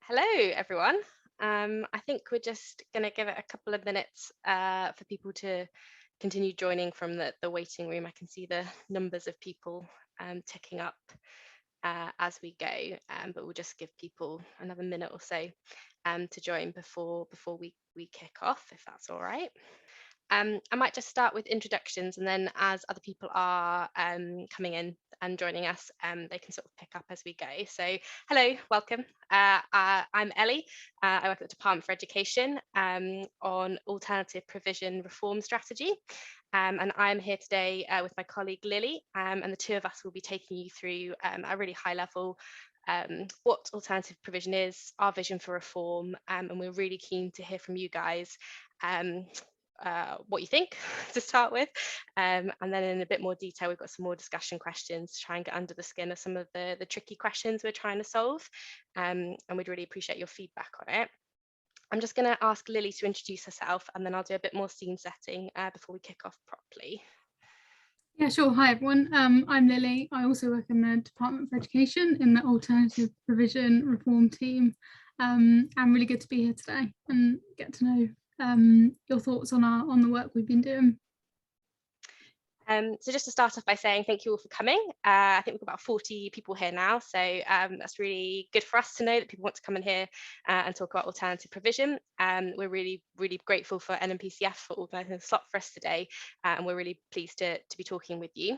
Hello, everyone. I think we're just going to give it a couple of minutes for people to continue joining from the waiting room. I can see the numbers of people ticking up as we go, but we'll just give people another minute or so to join before we kick off, if that's all right. I might just start with introductions, and then as other people are coming in and joining us, they can sort of pick up as we go. So, hello, welcome. I'm Ellie. I work at the Department for Education on alternative provision reform strategy. And I'm here today with my colleague Lily, and the two of us will be taking you through a really high level what alternative provision is, our vision for reform, and we're really keen to hear from you guys. Um, what you think to start with, and then in a bit more detail we've got some more discussion questions to try and get under the skin of some of the tricky questions we're trying to solve, and we'd really appreciate your feedback on it. I'm just going to ask Lily to introduce herself, and then I'll do a bit more scene setting before we kick off properly. Yeah, sure. Hi, everyone. I'm Lily. I also work in the Department for Education in the Alternative Provision Reform team. I'm really good to be here today and get to know your thoughts on the work we've been doing. So just to start off by saying thank you all for coming. I think we've got about 40 people here now, so that's really good for us to know that people want to come in here and talk about alternative provision. We're really grateful for NMPCF for organising a slot for us today, and we're really pleased to be talking with you.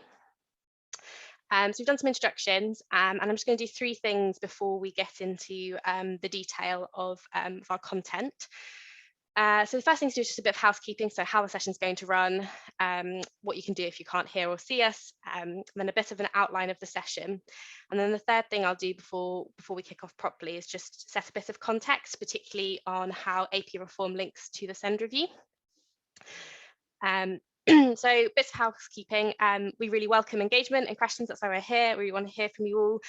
So we've done some introductions, and I'm just going to do three things before we get into the detail of our content. So the first thing to do is just a bit of housekeeping, so how the session's going to run, what you can do if you can't hear or see us, and then a bit of an outline of the session. And then the third thing I'll do before we kick off properly is just set a bit of context, particularly on how AP reform links to the SEND review. So bits of housekeeping. We really welcome engagement and questions. That's why we're here. We want to hear from you all.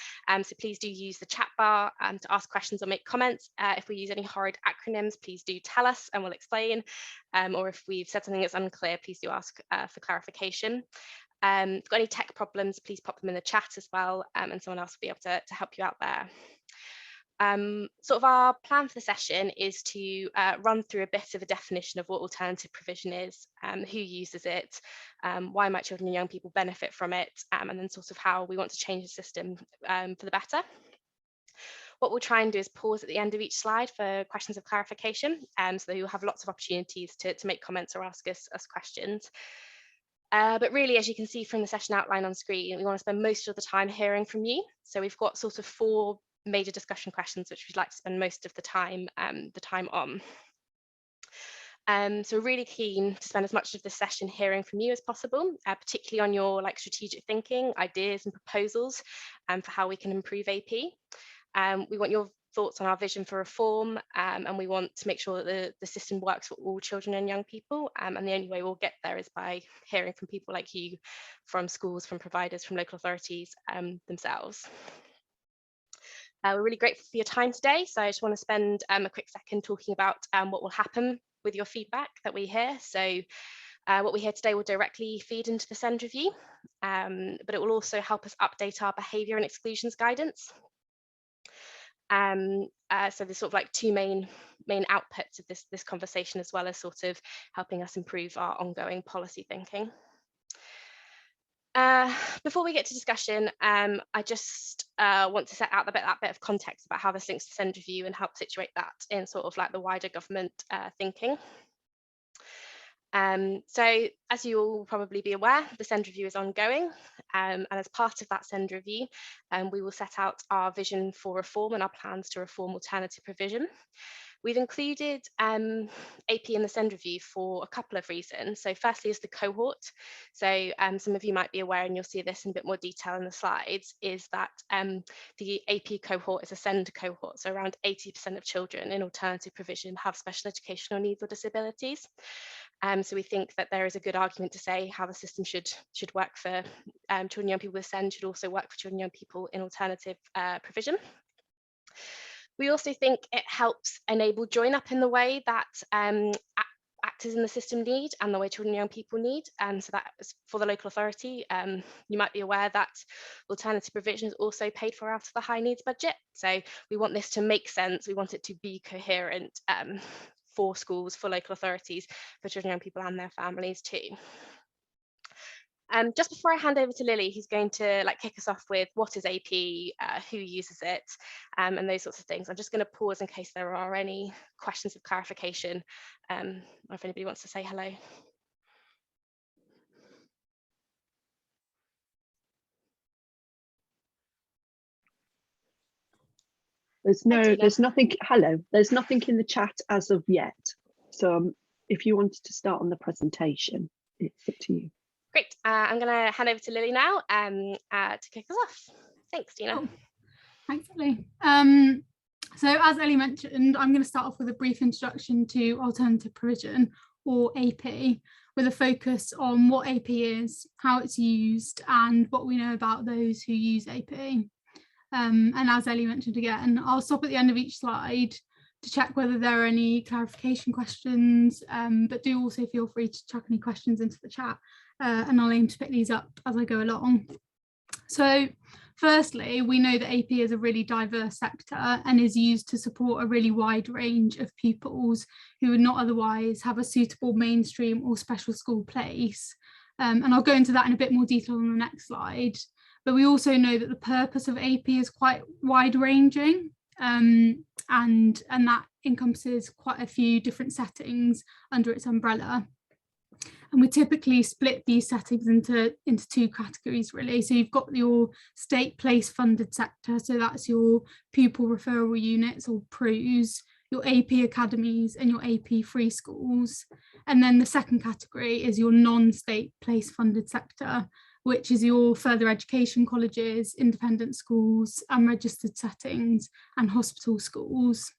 So please do use the chat bar to ask questions or make comments. If we use any horrid acronyms, please do tell us and we'll explain. Or if we've said something that's unclear, please do ask for clarification. If you've got any tech problems, please pop them in the chat as well, and someone else will be able to help you out there. Sort of our plan for the session is to run through a bit of a definition of what alternative provision is, who uses it, why might children and young people benefit from it, and then sort of how we want to change the system for the better. What we'll try and do is pause at the end of each slide for questions of clarification, so that you'll have lots of opportunities to make comments or ask us questions. But really, as you can see from the session outline on screen, we want to spend most of the time hearing from you. So we've got sort of 4 major discussion questions which we'd like to spend most of the time on. So we're really keen to spend as much of this session hearing from you as possible, particularly on your strategic thinking, ideas and proposals for how we can improve AP. We want your thoughts on our vision for reform, and we want to make sure that the system works for all children and young people, and the only way we'll get there is by hearing from people like you, from schools, from providers, from local authorities themselves. We're really grateful for your time today, so I just want to spend a quick second talking about what will happen with your feedback that we hear. So what we hear today will directly feed into the SEND review, but it will also help us update our behaviour and exclusions guidance. So there's sort of like 2 main outputs of this conversation, as well as sort of helping us improve our ongoing policy thinking. Before we get to discussion, I just want to set out that bit of context about how this links to SEND review and help situate that in sort of like the wider government thinking. So as you all will probably be aware, the SEND review is ongoing, and as part of that SEND review, we will set out our vision for reform and our plans to reform alternative provision. We've included AP in the SEND review for a couple of reasons. So firstly is the cohort. So some of you might be aware, and you'll see this in a bit more detail in the slides, is that the AP cohort is a SEND cohort. So around 80% of children in alternative provision have special educational needs or disabilities. So we think that there is a good argument to say how the system should work for children and young people with SEND should also work for children and young people in alternative provision. We also think it helps enable join up in the way that actors in the system need and the way children and young people need. So that is for the local authority. You might be aware that alternative provision is also paid for out of the high needs budget. So we want this to make sense. We want it to be coherent for schools, for local authorities, for children and young people and their families too. Just before I hand over to Lily, who's going to kick us off with what is AP, who uses it, and those sorts of things, I'm just going to pause in case there are any questions of clarification, or if anybody wants to say hello. There's nothing, hello, there's nothing in the chat as of yet. So if you wanted to start on the presentation, it's up to you. Great, I'm going to hand over to Lily now to kick us off. Thanks, Dina. Oh, thanks, Ellie. So as Ellie mentioned, I'm going to start off with a brief introduction to alternative provision, or AP, with a focus on what AP is, how it's used, and what we know about those who use AP. And as Ellie mentioned again, I'll stop at the end of each slide to check whether there are any clarification questions, but do also feel free to chuck any questions into the chat, and I'll aim to pick these up as I go along. So firstly, we know that AP is a really diverse sector and is used to support a really wide range of pupils who would not otherwise have a suitable mainstream or special school place. And I'll go into that in a bit more detail on the next slide. But we also know that the purpose of AP is quite wide ranging, and that encompasses quite a few different settings under its umbrella. And we typically split these settings into two categories, really. So you've got your state place funded sector, so that's your pupil referral units, or PRUs, your AP academies and your AP free schools. And then the second category is your non-state place funded sector, which is your further education colleges, independent schools, unregistered settings, and hospital schools.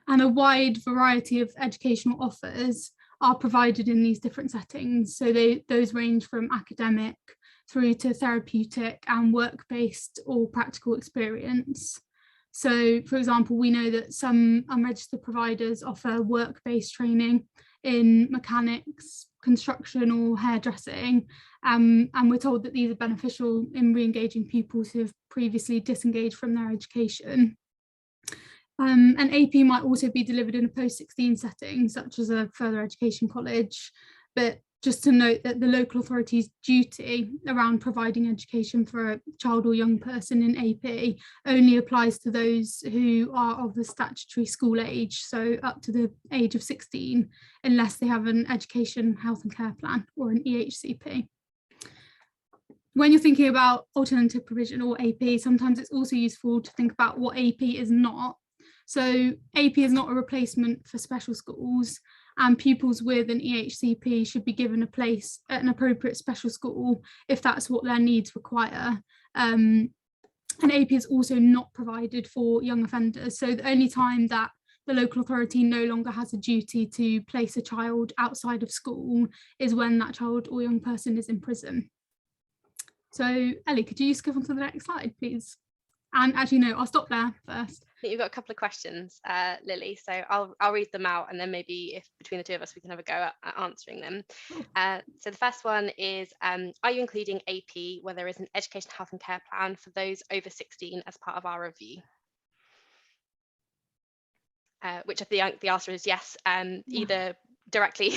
And a wide variety of educational offers are provided in these different settings. So those range from academic through to therapeutic and work-based or practical experience. So, for example, we know that some unregistered providers offer work-based training in mechanics, construction, or hairdressing, and we're told that these are beneficial in re-engaging pupils who have previously disengaged from their education. And AP might also be delivered in a post-16 setting, such as a further education college. But just to note that the local authority's duty around providing education for a child or young person in AP only applies to those who are of the statutory school age, so up to the age of 16, unless they have an education, health and care plan or an EHCP. When you're thinking about alternative provision or AP, sometimes it's also useful to think about what AP is not. So AP is not a replacement for special schools, and pupils with an EHCP should be given a place at an appropriate special school if that's what their needs require. And AP is also not provided for young offenders. So the only time that the local authority no longer has a duty to place a child outside of school is when that child or young person is in prison. So Ellie, could you skip on to the next slide, please? And actually, no, I'll stop there first. I think you've got a couple of questions, Lily, so I'll read them out, and then maybe if between the two of us we can have a go at answering them. So the first one is, are you including AP where there is an education, health and care plan for those over 16 as part of our review? Which the answer is yes, either directly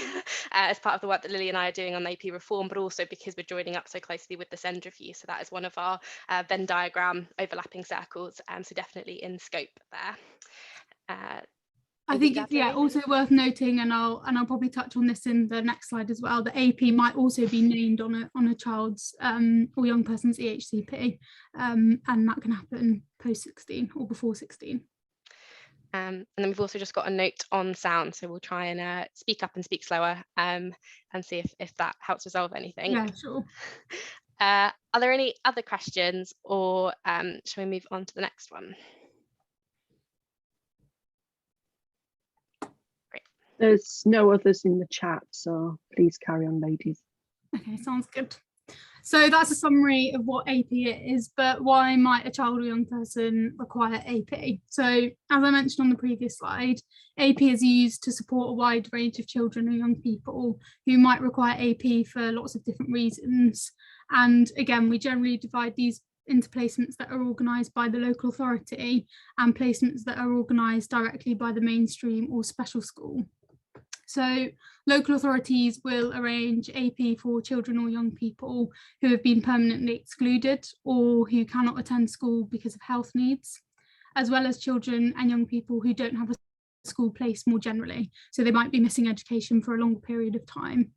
as part of the work that Lily and I are doing on AP reform, but also because we're joining up so closely with the SEND review. So that is one of our Venn diagram overlapping circles, so definitely in scope there. I think it's also worth noting, and I'll probably touch on this in the next slide as well, that AP might also be named on a child's or young person's EHCP, and that can happen post 16 or before 16. And then we've also just got a note on sound, so we'll try and speak up and speak slower, and see if that helps resolve anything. Yeah, sure. Are there any other questions, or shall we move on to the next one? Great. There's no others in the chat, so please carry on, ladies. Okay, sounds good. So that's a summary of what AP is, but why might a child or young person require AP? So as I mentioned on the previous slide, AP is used to support a wide range of children and young people who might require AP for lots of different reasons. And again, we generally divide these into placements that are organised by the local authority and placements that are organised directly by the mainstream or special school. So local authorities will arrange AP for children or young people who have been permanently excluded or who cannot attend school because of health needs, as well as children and young people who don't have a school place more generally. So they might be missing education for a longer period of time.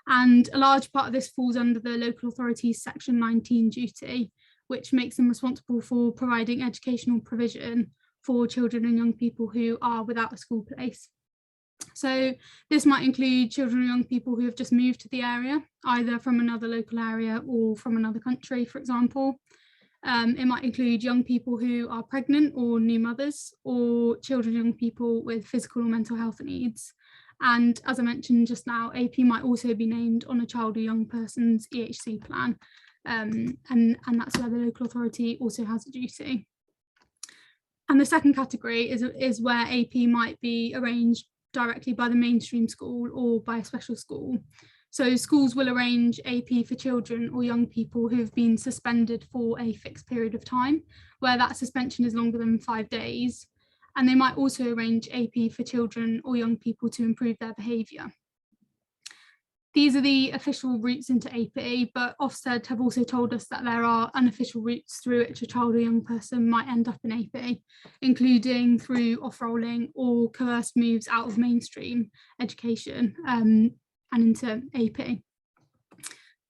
And a large part of this falls under the local authorities Section 19 duty, which makes them responsible for providing educational provision for children and young people who are without a school place. So this might include children or young people who have just moved to the area, either from another local area or from another country, for example. It might include young people who are pregnant or new mothers, or children and young people with physical or mental health needs. And as I mentioned just now, AP might also be named on a child or young person's EHC plan. And that's where the local authority also has a duty. And the second category is where AP might be arranged directly by the mainstream school or by a special school. So schools will arrange AP for children or young people who have been suspended for a fixed period of time, where that suspension is longer than 5 days. And they might also arrange AP for children or young people to improve their behaviour. These are the official routes into AP, but Ofsted have also told us that there are unofficial routes through which a child or young person might end up in AP, including through off-rolling or coerced moves out of mainstream education and into AP.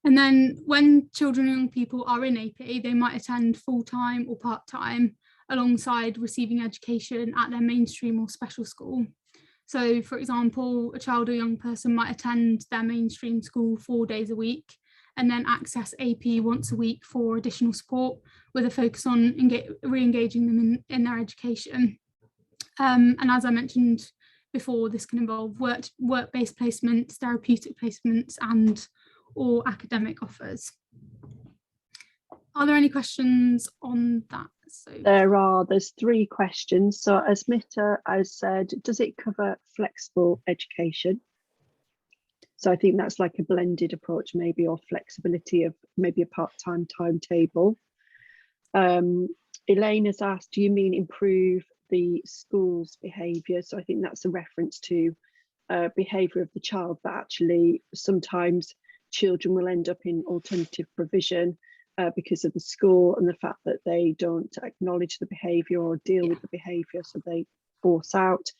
And then when children and young people are in AP, they might attend full-time or part-time alongside receiving education at their mainstream or special school. So, for example, a child or young person might attend their mainstream school 4 days a week and then access AP once a week for additional support with a focus on re-engaging them in their education. And as I mentioned before, this can involve work-based placements, therapeutic placements, and or academic offers. Are there any questions on that? So there's 3 questions. So as Mita has said, does it cover flexible education? So I think that's like a blended approach maybe, or flexibility of maybe a part-time timetable. Elaine has asked, do you mean improve the school's behaviour? So I think that's a reference to behaviour of the child, but actually sometimes children will end up in alternative provision because of the school and the fact that they don't acknowledge the behaviour or deal with the behaviour, so they force out.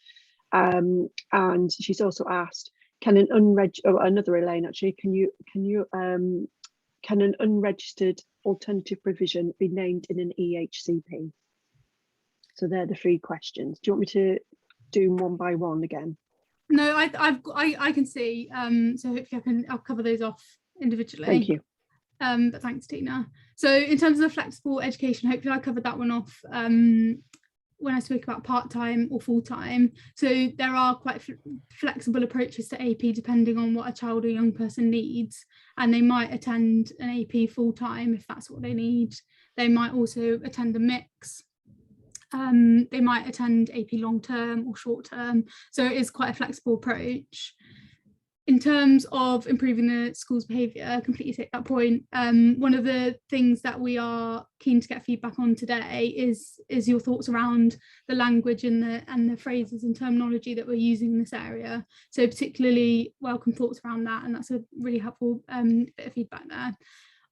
And she's also asked, can an another Elaine actually, can an unregistered alternative provision be named in an EHCP? So they're the 3 questions. Do you want me to do them one by one again? No, I can see. So hopefully I'll cover those off individually. Thank you. But thanks, Tina. So in terms of the flexible education, hopefully I covered that one off when I spoke about part-time or full-time. So there are quite flexible approaches to AP depending on what a child or young person needs, and they might attend an AP full-time if that's what they need. They might also attend a mix. They might attend AP long-term or short-term. So it is quite a flexible approach. In terms of improving the school's behaviour, I completely take that point. One of the things that we are keen to get feedback on today is your thoughts around the language and the phrases and terminology that we're using in this area. So particularly welcome thoughts around that, and that's a really helpful bit of feedback there.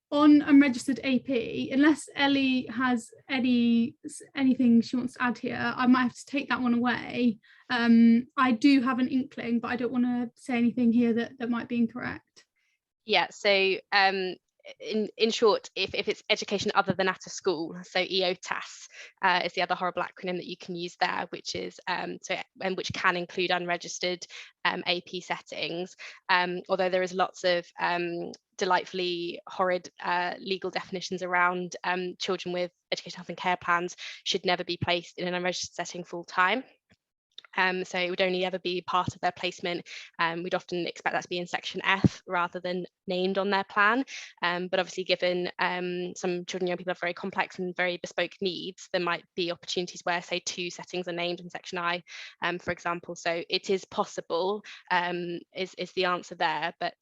On unregistered AP, unless Ellie has anything she wants to add here, I might have to take that one away. I do have an inkling, but I don't want to say anything here that might be incorrect. Yeah, so in short, if it's education other than at a school, so EOTAS is the other horrible acronym that you can use there, which is which can include unregistered AP settings, although there is lots of delightfully horrid legal definitions around children with education, health and care plans should never be placed in an unregistered setting full time. So it would only ever be part of their placement. We'd often expect that to be in section F rather than named on their plan. But obviously, given some children and young people have very complex and very bespoke needs, there might be opportunities where, say, 2 settings are named in section I, for example. So it is possible, is the answer there. But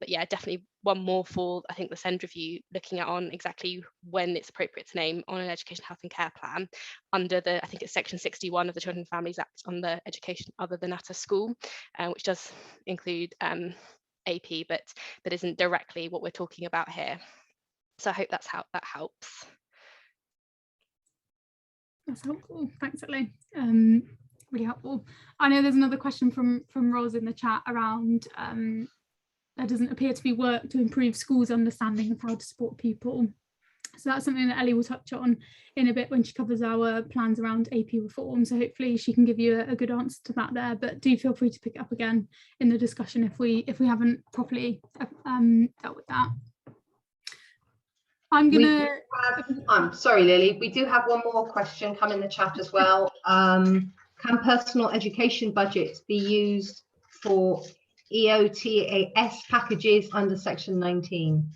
yeah, definitely one more for, I think, the SEND review, looking at on exactly when it's appropriate to name on an education, health and care plan under the, I think it's section 61 of the Children and Families Act on the education other than at a school, which does include AP, but isn't directly what we're talking about here. So I hope that helps. That's helpful. Thanks, Ellie. Really helpful. I know there's another question from Ros in the chat around there doesn't appear to be work to improve schools' understanding of how to support people. So that's something that Ellie will touch on in a bit when she covers our plans around AP reform. So hopefully she can give you a good answer to that there, but do feel free to pick it up again in the discussion if we haven't properly dealt with that. I'm sorry, Lily, we do have one more question come in the chat as well. Can personal education budgets be used for EOTAS packages under section 19?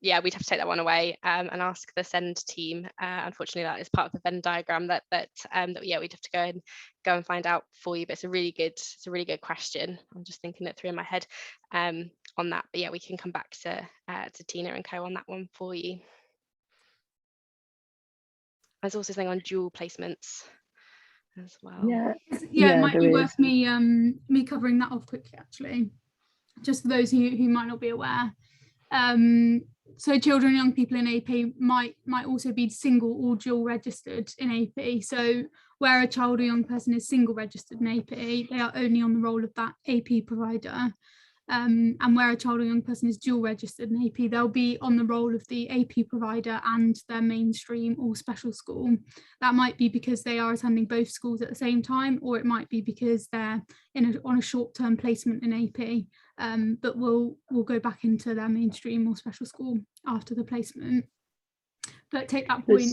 Yeah, we'd have to take that one away and ask the SEND team. Unfortunately, that is part of the Venn diagram that yeah, we'd have to go and find out for you. But it's a really good question. I'm just thinking it through in my head on that. But yeah, we can come back to Tina and co on that one for you. There's also something on dual placements as well. Yeah, it might be worth me covering that off quickly, actually, just for those who might not be aware. So children and young people in AP might also be single or dual registered in AP. So where a child or young person is single registered in AP, they are only on the roll of that AP provider. And where a child or young person is dual registered in AP, they'll be on the roll of the AP provider and their mainstream or special school. That might be because they are attending both schools at the same time, or it might be because they're on a short-term placement in AP, but will go back into their mainstream or special school after the placement. But take that point.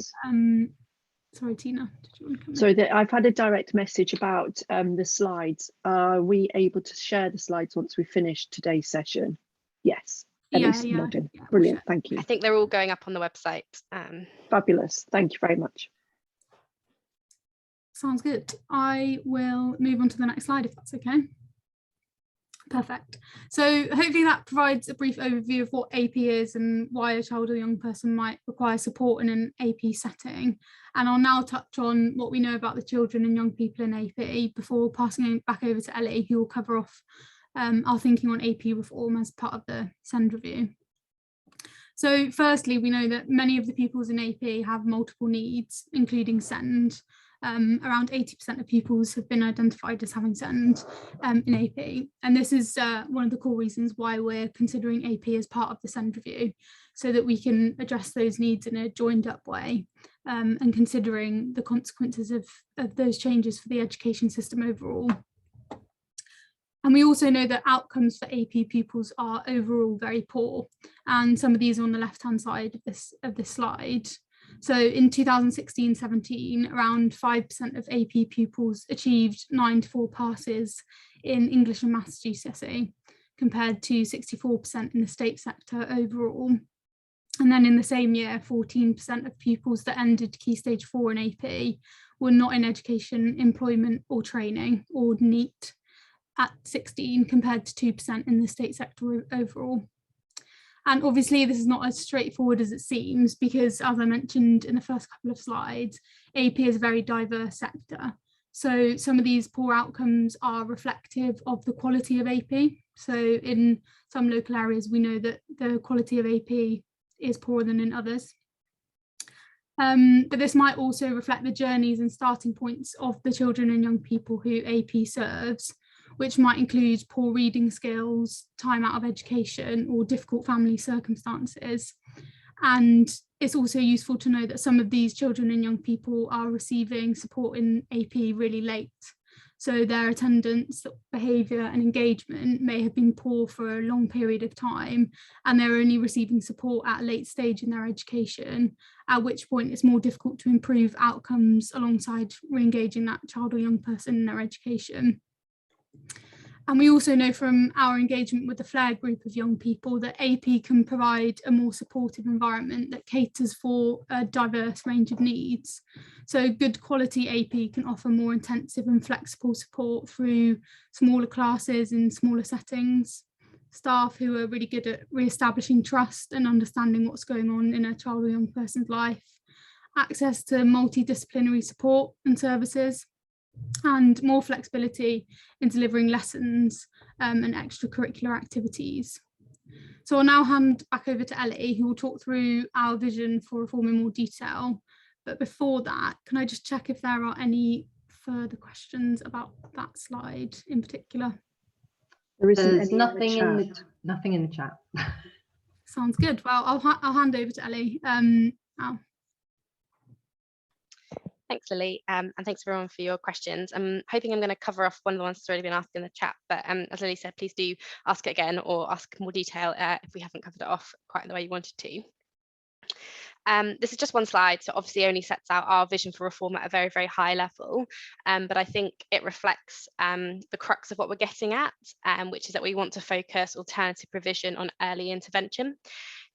Sorry, Tina, did you want to come in? So I've had a direct message about the slides. Are we able to share the slides once we finish today's session? Yes. Nodding. Brilliant, thank you. I think they're all going up on the website. Fabulous, thank you very much. Sounds good. I will move on to the next slide if that's okay. Perfect. So hopefully that provides a brief overview of what AP is and why a child or young person might require support in an AP setting. And I'll now touch on what we know about the children and young people in AP before passing it back over to Ellie, who will cover off our thinking on AP reform as part of the SEND review. So firstly, we know that many of the pupils in AP have multiple needs, including SEND. Around 80% of pupils have been identified as having SEND in AP. And this is one of the core reasons why we're considering AP as part of the SEND review, so that we can address those needs in a joined up way and considering the consequences of those changes for the education system overall. And we also know that outcomes for AP pupils are overall very poor. And some of these are on the left-hand side of this slide. So in 2016-17, around 5% of AP pupils achieved 9 to 4 passes in English and Maths GCSE, compared to 64% in the state sector overall. And then in the same year, 14% of pupils that ended Key Stage 4 in AP were not in education, employment or training, or NEET, at 16, compared to 2% in the state sector overall. And obviously this is not as straightforward as it seems, because as I mentioned in the first couple of slides, AP is a very diverse sector. So some of these poor outcomes are reflective of the quality of AP. So in some local areas, we know that the quality of AP is poorer than in others. But this might also reflect the journeys and starting points of the children and young people who AP serves, which might include poor reading skills, time out of education, or difficult family circumstances. And it's also useful to know that some of these children and young people are receiving support in AP really late. So their attendance, behaviour and engagement may have been poor for a long period of time, and they're only receiving support at a late stage in their education, at which point it's more difficult to improve outcomes alongside re-engaging that child or young person in their education. And we also know from our engagement with the FLARE group of young people that AP can provide a more supportive environment that caters for a diverse range of needs. So good quality AP can offer more intensive and flexible support through smaller classes in smaller settings, staff who are really good at re-establishing trust and understanding what's going on in a child or young person's life, access to multidisciplinary support and services, and more flexibility in delivering lessons and extracurricular activities. So I'll now hand back over to Ellie, who will talk through our vision for reform in more detail. But before that, can I just check if there are any further questions about that slide in particular? There isn't There's any nothing in the in chat. nothing in the chat. Sounds good. Well, I'll hand over to Ellie now. Thanks, Lily, and thanks everyone for your questions. I'm hoping I'm going to cover off one of the ones that's already been asked in the chat, but as Lily said, please do ask it again or ask more detail if we haven't covered it off quite in the way you wanted to. This is just one slide, so obviously only sets out our vision for reform at a very, very high level, but I think it reflects the crux of what we're getting at, which is that we want to focus alternative provision on early intervention.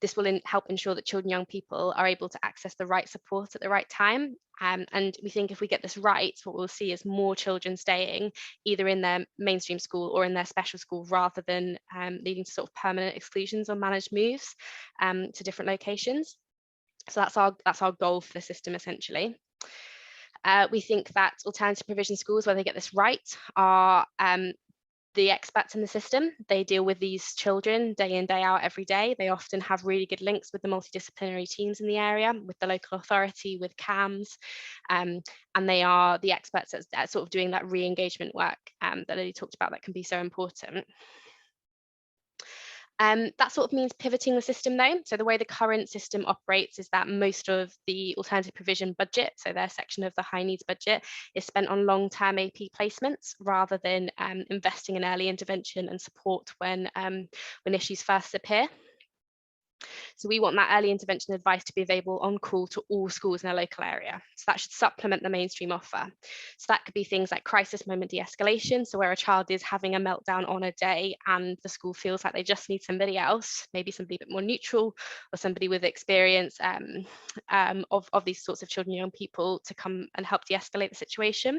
This will help ensure that children and young people are able to access the right support at the right time. And we think if we get this right, what we'll see is more children staying either in their mainstream school or in their special school, rather than leading to sort of permanent exclusions or managed moves to different locations. So that's our goal for the system, essentially. We think that alternative provision schools, where they get this right, are the experts in the system. They deal with these children day in, day out, every day. They often have really good links with the multidisciplinary teams in the area, with the local authority, with CAMS, and they are the experts at sort of doing that re-engagement work that Lily talked about that can be so important. That sort of means pivoting the system though. So the way the current system operates is that most of the alternative provision budget, so their section of the high needs budget, is spent on long-term AP placements rather than investing in early intervention and support when issues first appear. So we want that early intervention advice to be available on call to all schools in a local area. So that should supplement the mainstream offer. So that could be things like crisis moment de-escalation. So where a child is having a meltdown on a day and the school feels like they just need somebody else, maybe somebody a bit more neutral or somebody with experience of these sorts of children and young people to come and help de-escalate the situation.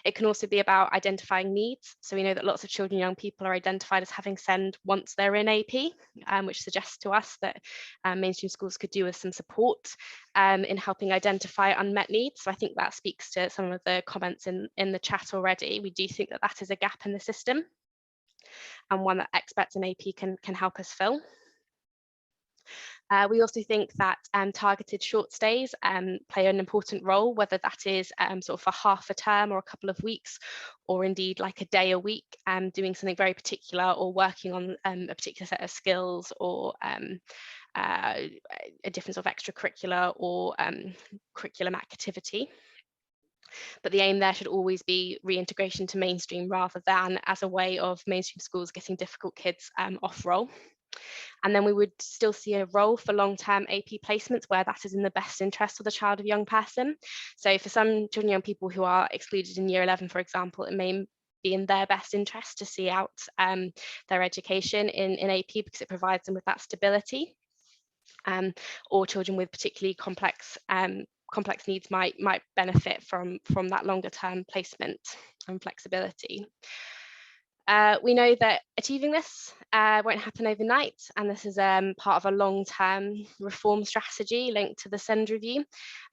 It can also be about identifying needs. So we know that lots of children and young people are identified as having SEND once they're in AP, which suggests to us that mainstream schools could do with some support in helping identify unmet needs. So I think that speaks to some of the comments in the chat already. We do think that that is a gap in the system and one that experts in AP can help us fill. We also think that targeted short stays play an important role, whether that is sort of for half a term or a couple of weeks, or indeed like a day a week, doing something very particular or working on a particular set of skills or a different sort of extracurricular or curriculum activity. But the aim there should always be reintegration to mainstream rather than as a way of mainstream schools getting difficult kids off roll. And then we would still see a role for long-term AP placements where that is in the best interest of the child or young person. So for some children and young people who are excluded in year 11, for example, it may be in their best interest to see out their education in AP because it provides them with that stability. Or children with particularly complex needs might benefit from that longer term placement and flexibility. We know that achieving this won't happen overnight, and this is part of a long-term reform strategy linked to the SEND review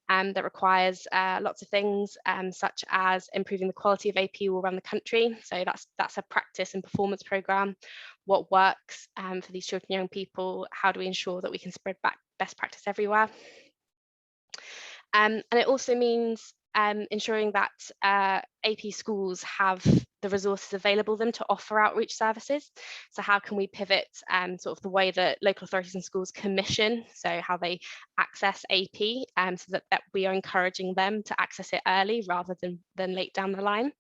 that requires lots of things, such as improving the quality of AP all around the country. So that's a practice and performance programme. What works for these children and young people? How do we ensure that we can spread back best practice everywhere? And it also means ensuring that AP schools have the resources available them to offer outreach services. So how can we pivot sort of the way that local authorities and schools commission, so how they access AP, so that we are encouraging them to access it early rather than late down the line.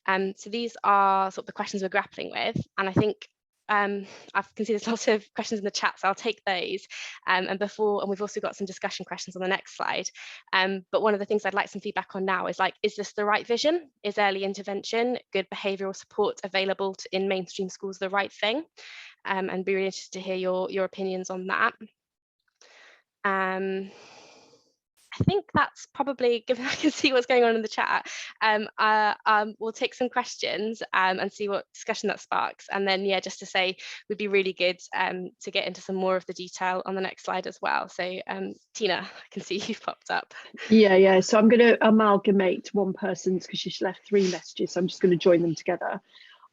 So these are sort of the questions we're grappling with, and I think I can see there's lots of questions in the chat, so I'll take those. And we've also got some discussion questions on the next slide. But one of the things I'd like some feedback on now is, like, is this the right vision? Is early intervention, good behavioural support available in mainstream schools the right thing? And be really interested to hear your opinions on that. I think that's probably, given I can see what's going on in the chat, we'll take some questions and see what discussion that sparks. And then, yeah, just to say, would be really good to get into some more of the detail on the next slide as well. So Tina, I can see you've popped up. Yeah. So I'm going to amalgamate one person's, because she's left 3 messages. So I'm just going to join them together.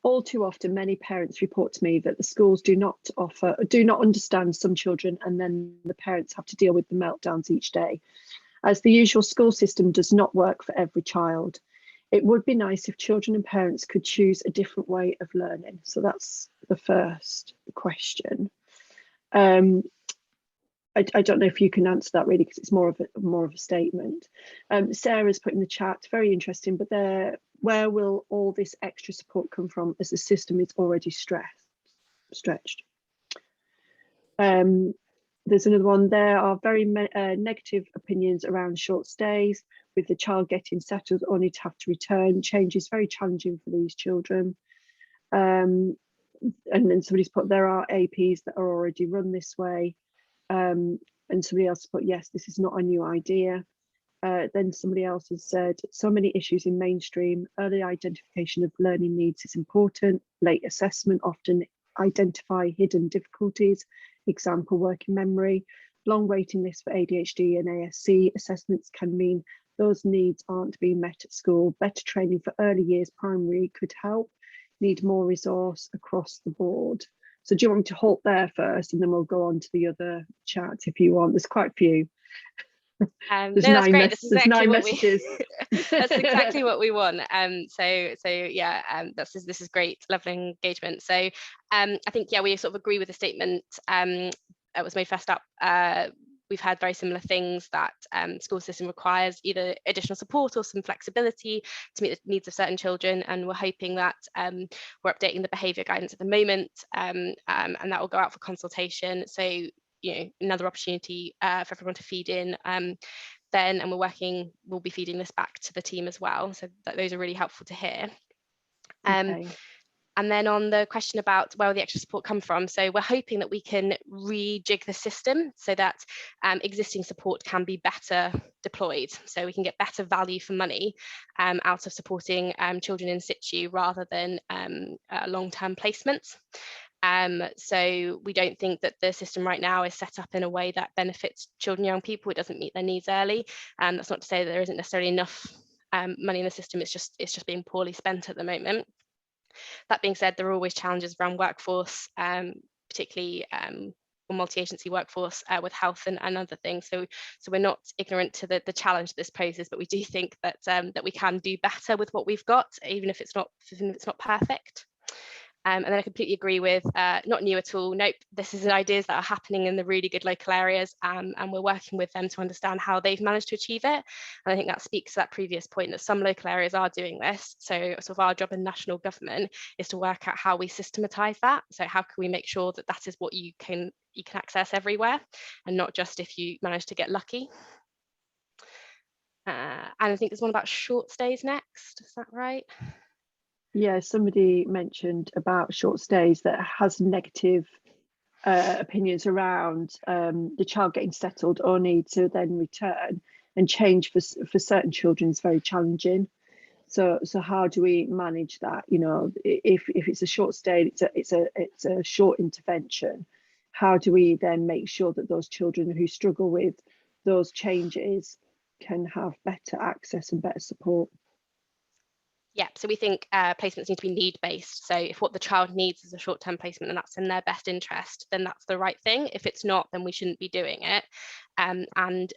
All too often, many parents report to me that the schools do not understand some children, and then the parents have to deal with the meltdowns each day, as the usual school system does not work for every child. It would be nice if children and parents could choose a different way of learning. So that's the first question. I don't know if you can answer that, really, because it's more of a statement. Sarah's put in the chat, very interesting, but where will all this extra support come from, as the system is already stretched? There's another one. There are very negative opinions around short stays, with the child getting settled only to have to return. Change is very challenging for these children. And then somebody's put, there are APs that are already run this way. And somebody else put, yes, this is not a new idea. Then somebody else has said, so many issues in mainstream. Early identification of learning needs is important. Late assessment often identify hidden difficulties. Example, working memory. Long waiting lists for ADHD and ASC assessments can mean those needs aren't being met at school. Better training for early years primary could help. Need more resource across the board. So do you want me to halt there first, and then we'll go on to the other chats if you want? There's quite a few. No, that's great. This is exactly what messages. That's exactly what we want. So yeah, this is great, lovely engagement. So I think, yeah, we sort of agree with the statement that was made first up. We've had very similar things, that school system requires either additional support or some flexibility to meet the needs of certain children, and we're hoping that we're updating the behaviour guidance at the moment, and that will go out for consultation. So, you know, another opportunity for everyone to feed in then, and we'll be feeding this back to the team as well. So those are really helpful to hear. Okay. And then on the question about where will the extra support come from, so we're hoping that we can rejig the system so that existing support can be better deployed, so we can get better value for money out of supporting children in situ rather than long-term placements. So we don't think that the system right now is set up in a way that benefits children and young people. It doesn't meet their needs early, and that's not to say that there isn't necessarily enough money in the system. It's just being poorly spent at the moment. That being said, there are always challenges around workforce, particularly multi-agency workforce with health and other things. So we're not ignorant to the challenge this poses, but we do think that that we can do better with what we've got, even if it's not perfect. And then I completely agree with not new at all. Nope, this is ideas that are happening in the really good local areas, and we're working with them to understand how they've managed to achieve it. And I think that speaks to that previous point, that some local areas are doing this. So sort of our job in national government is to work out how we systematise that. So how can we make sure that that is what you can access everywhere, and not just if you manage to get lucky. And I think there's one about short stays next. Is that right? Yeah, somebody mentioned about short stays that has negative opinions around the child getting settled only to then return, and change for certain children is very challenging. So how do we manage that? You know, if it's a short stay, it's a short intervention. How do we then make sure that those children who struggle with those changes can have better access and better support? Yeah, so we think placements need to be need-based. So if what the child needs is a short-term placement and that's in their best interest, then that's the right thing. If it's not, then we shouldn't be doing it. And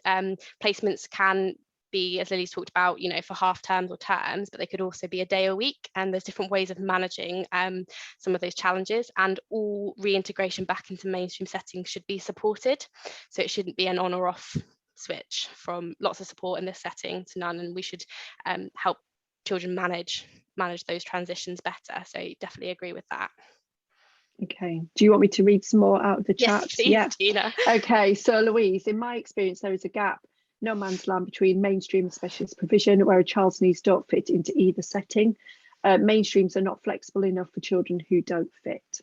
placements can be, as Lily's talked about, you know, for half terms or terms, but they could also be a day a week. And there's different ways of managing some of those challenges, and all reintegration back into mainstream settings should be supported. So it shouldn't be an on or off switch from lots of support in this setting to none, and we should help children manage manage those transitions better. So definitely agree with that. Okay, do you want me to read some more out of the chat? Yes, please, yeah, Gina. Okay, so Louise, in my experience, there is a gap, no man's land between mainstream and specialist provision, where a child's needs don't fit into either setting. Mainstreams are not flexible enough for children who don't fit.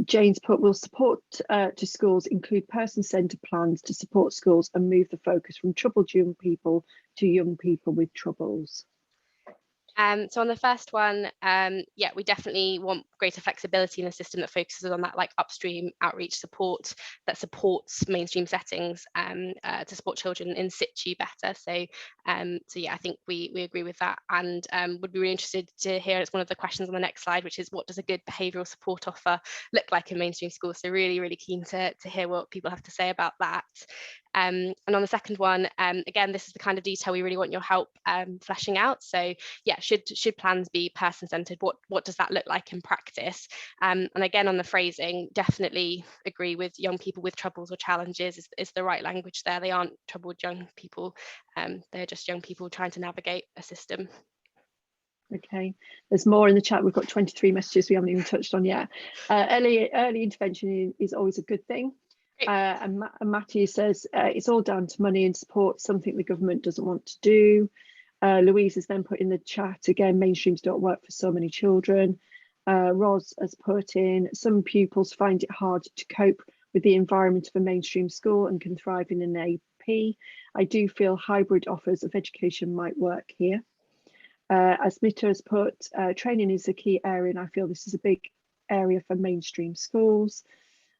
Jane's put, will support to schools include person-centred plans to support schools and move the focus from troubled young people to young people with troubles. So on the first one, yeah, we definitely want greater flexibility in a system that focuses on that like upstream outreach support that supports mainstream settings to support children in situ better. So yeah, I think we agree with that, and would be really interested to hear, it's one of the questions on the next slide, which is what does a good behavioural support offer look like in mainstream schools? So really keen to hear what people have to say about that. And on the second one, again, this is the kind of detail we really want your help fleshing out. So yeah, should plans be person-centered? What does that look like in practice? And again, on the phrasing, definitely agree with young people with troubles or challenges is the right language there. They aren't troubled young people. They're just young people trying to navigate a system. Okay, there's more in the chat. We've got 23 messages we haven't even touched on yet. Early intervention is always a good thing. And Matthew says it's all down to money and support, something the government doesn't want to do. Louise has then put in the chat again, mainstreams don't work for so many children. Roz has put in, some pupils find it hard to cope with the environment of a mainstream school and can thrive in an AP. I do feel hybrid offers of education might work here. As Mita has put, training is a key area, and I feel this is a big area for mainstream schools.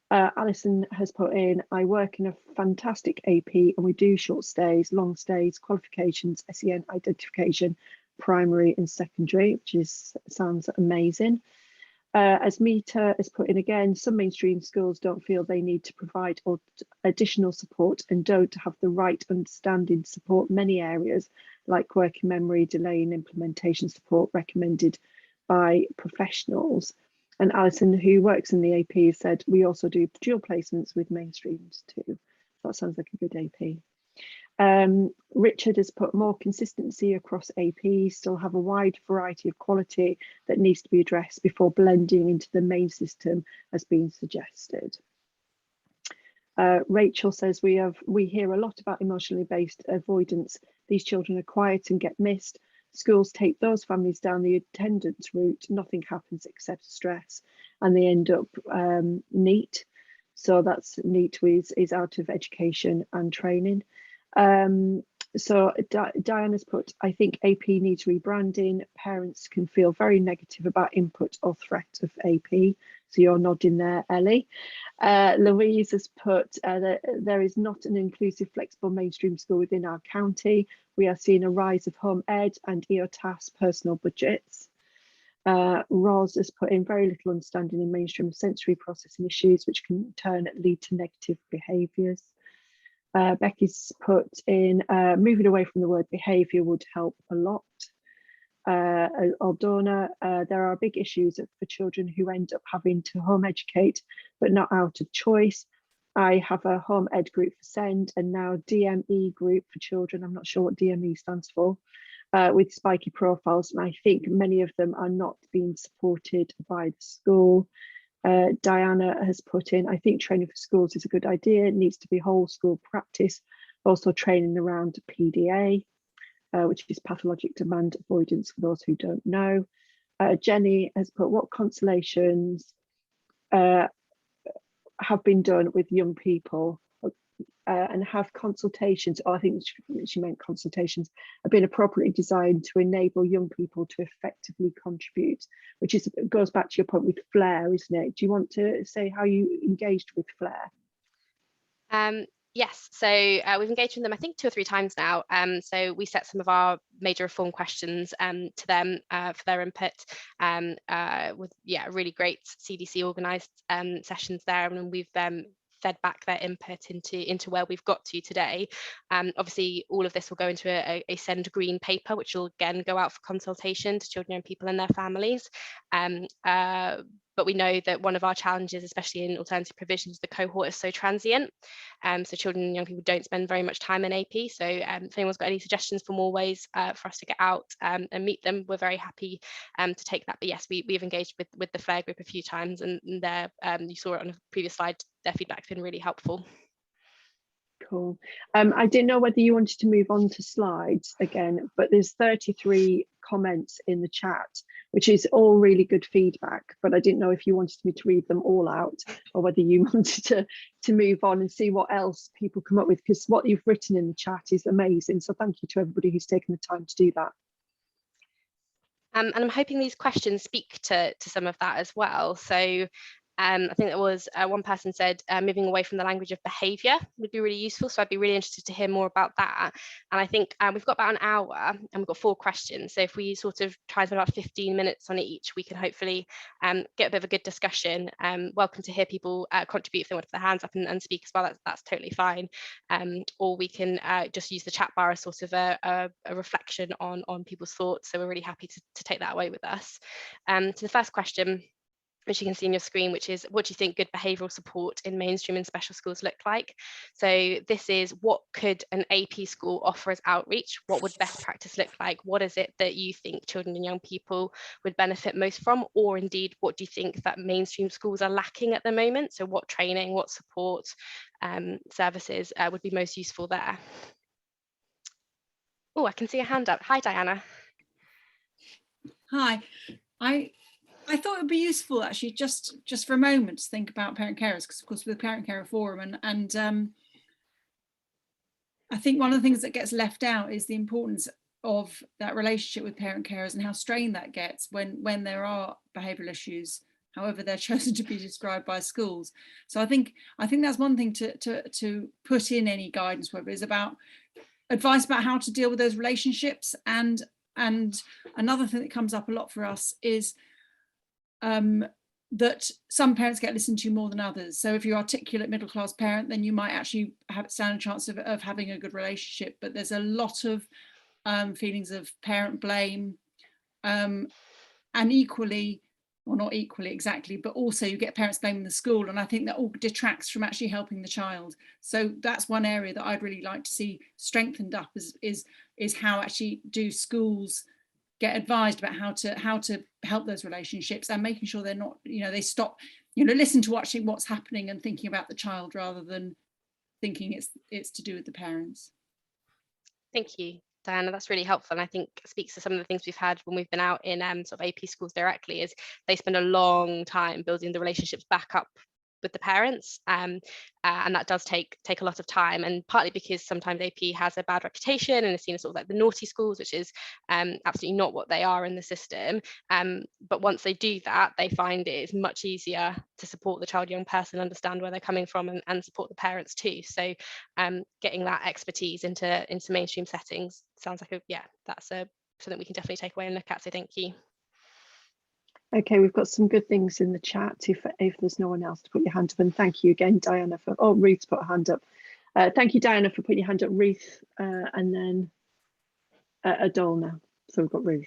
Alison has put in, I work in a fantastic AP and we do short stays, long stays, qualifications, SEN identification, primary and secondary, which sounds amazing. As Mita has put in again, some mainstream schools don't feel they need to provide additional support and don't have the right understanding to support many areas like working memory, delay and implementation support recommended by professionals. And Alison, who works in the AP, said we also do dual placements with mainstreams too. That sounds like a good AP. Richard has put more consistency across AP, still have a wide variety of quality that needs to be addressed before blending into the main system as being suggested. Rachel says we hear a lot about emotionally based avoidance. These children are quiet and get missed. Schools take those families down the attendance route, nothing happens except stress, and they end up NEET. So that's NEET is out of education and training. So Diana's put, I think AP needs rebranding. Parents can feel very negative about input or threat of AP. So you're nodding there, Ellie. Louise has put, there is not an inclusive, flexible mainstream school within our county. We are seeing a rise of home ed and EOTAS personal budgets. Roz has put in very little understanding in mainstream sensory processing issues, which can in turn lead to negative behaviours. Becky's put in, moving away from the word behaviour would help a lot. Aldona, there are big issues for children who end up having to home educate, but not out of choice. I have a home ed group for SEND and now DME group for children. I'm not sure what DME stands for, with spiky profiles. And I think many of them are not being supported by the school. Diana has put in, I think training for schools is a good idea. It needs to be whole school practice. Also training around PDA, which is pathologic demand avoidance for those who don't know. Jenny has put, what consolations have been done with young people and have consultations, or I think she meant consultations, have been appropriately designed to enable young people to effectively contribute, which goes back to your point with FLAIR, isn't it? Do you want to say how you engaged with FLAIR? Yes, so we've engaged with them, I think 2 or 3 times now. So we set some of our major reform questions to them for their input with really great CDC organised sessions there, and we've fed back their input into where we've got to today. Obviously, all of this will go into a Send Green paper, which will again go out for consultation to children and people and their families. But we know that one of our challenges, especially in alternative provisions, the cohort is so transient. So children and young people don't spend very much time in AP. So if anyone's got any suggestions for more ways for us to get out and meet them, we're very happy to take that. But yes, we've engaged with the FLAIR group a few times, and their you saw it on a previous slide, their feedback's been really helpful. Cool. I didn't know whether you wanted to move on to slides again, but there's 33 comments in the chat, which is all really good feedback, but I didn't know if you wanted me to read them all out or whether you wanted to move on and see what else people come up with, because what you've written in the chat is amazing. So thank you to everybody who's taken the time to do that. And I'm hoping these questions speak to some of that as well. So I think there was one person said moving away from the language of behaviour would be really useful. So I'd be really interested to hear more about that. And I think we've got about an hour and we've got 4 questions. So if we sort of try and spend about 15 minutes on each, we can hopefully get a bit of a good discussion. Welcome to hear people contribute if they want to put their hands up and speak as well. That's totally fine. Or we can just use the chat bar as sort of a reflection on people's thoughts. So we're really happy to take that away with us. So the first question, which you can see on your screen, which is, what do you think good behavioural support in mainstream and special schools look like? So this is, what could an AP school offer as outreach? What would best practice look like? What is it that you think children and young people would benefit most from? Or indeed, what do you think that mainstream schools are lacking at the moment? So what training, what support services would be most useful there? Oh, I can see a hand up. Hi, Diana. Hi. I thought it would be useful actually just for a moment to think about parent carers, because of course with the Parent Carer Forum and I think one of the things that gets left out is the importance of that relationship with parent carers and how strained that gets when there are behavioural issues, however they're chosen to be described by schools. So I think that's one thing to put in any guidance, whether it's about advice about how to deal with those relationships. And another thing that comes up a lot for us is that some parents get listened to more than others. So if you're articulate middle-class parent, then you might actually stand a chance of having a good relationship. But there's a lot of feelings of parent blame, and equally, or not equally exactly, but also you get parents blaming the school. And I think that all detracts from actually helping the child. So that's one area that I'd really like to see strengthened up is how actually do schools get advised about how to help those relationships, and making sure they're not, they stop, listen to actually what's happening and thinking about the child rather than thinking it's to do with the parents. Thank you, Diana. That's really helpful, and I think speaks to some of the things we've had when we've been out in sort of AP schools directly, is they spend a long time building the relationships back up with the parents, and that does take a lot of time, and partly because sometimes AP has a bad reputation and is seen as sort of like the naughty schools, which is absolutely not what they are in the system. But once they do that, they find it is much easier to support the child, young person, understand where they're coming from, and support the parents too. So getting that expertise into mainstream settings sounds like that's something we can definitely take away and look at. So thank you. Okay, we've got some good things in the chat if there's no one else to put your hand up. And thank you again, Diana, Ruth's put a hand up. Thank you, Diana, for putting your hand up. Ruth, and then Adol now. So we've got Ruth.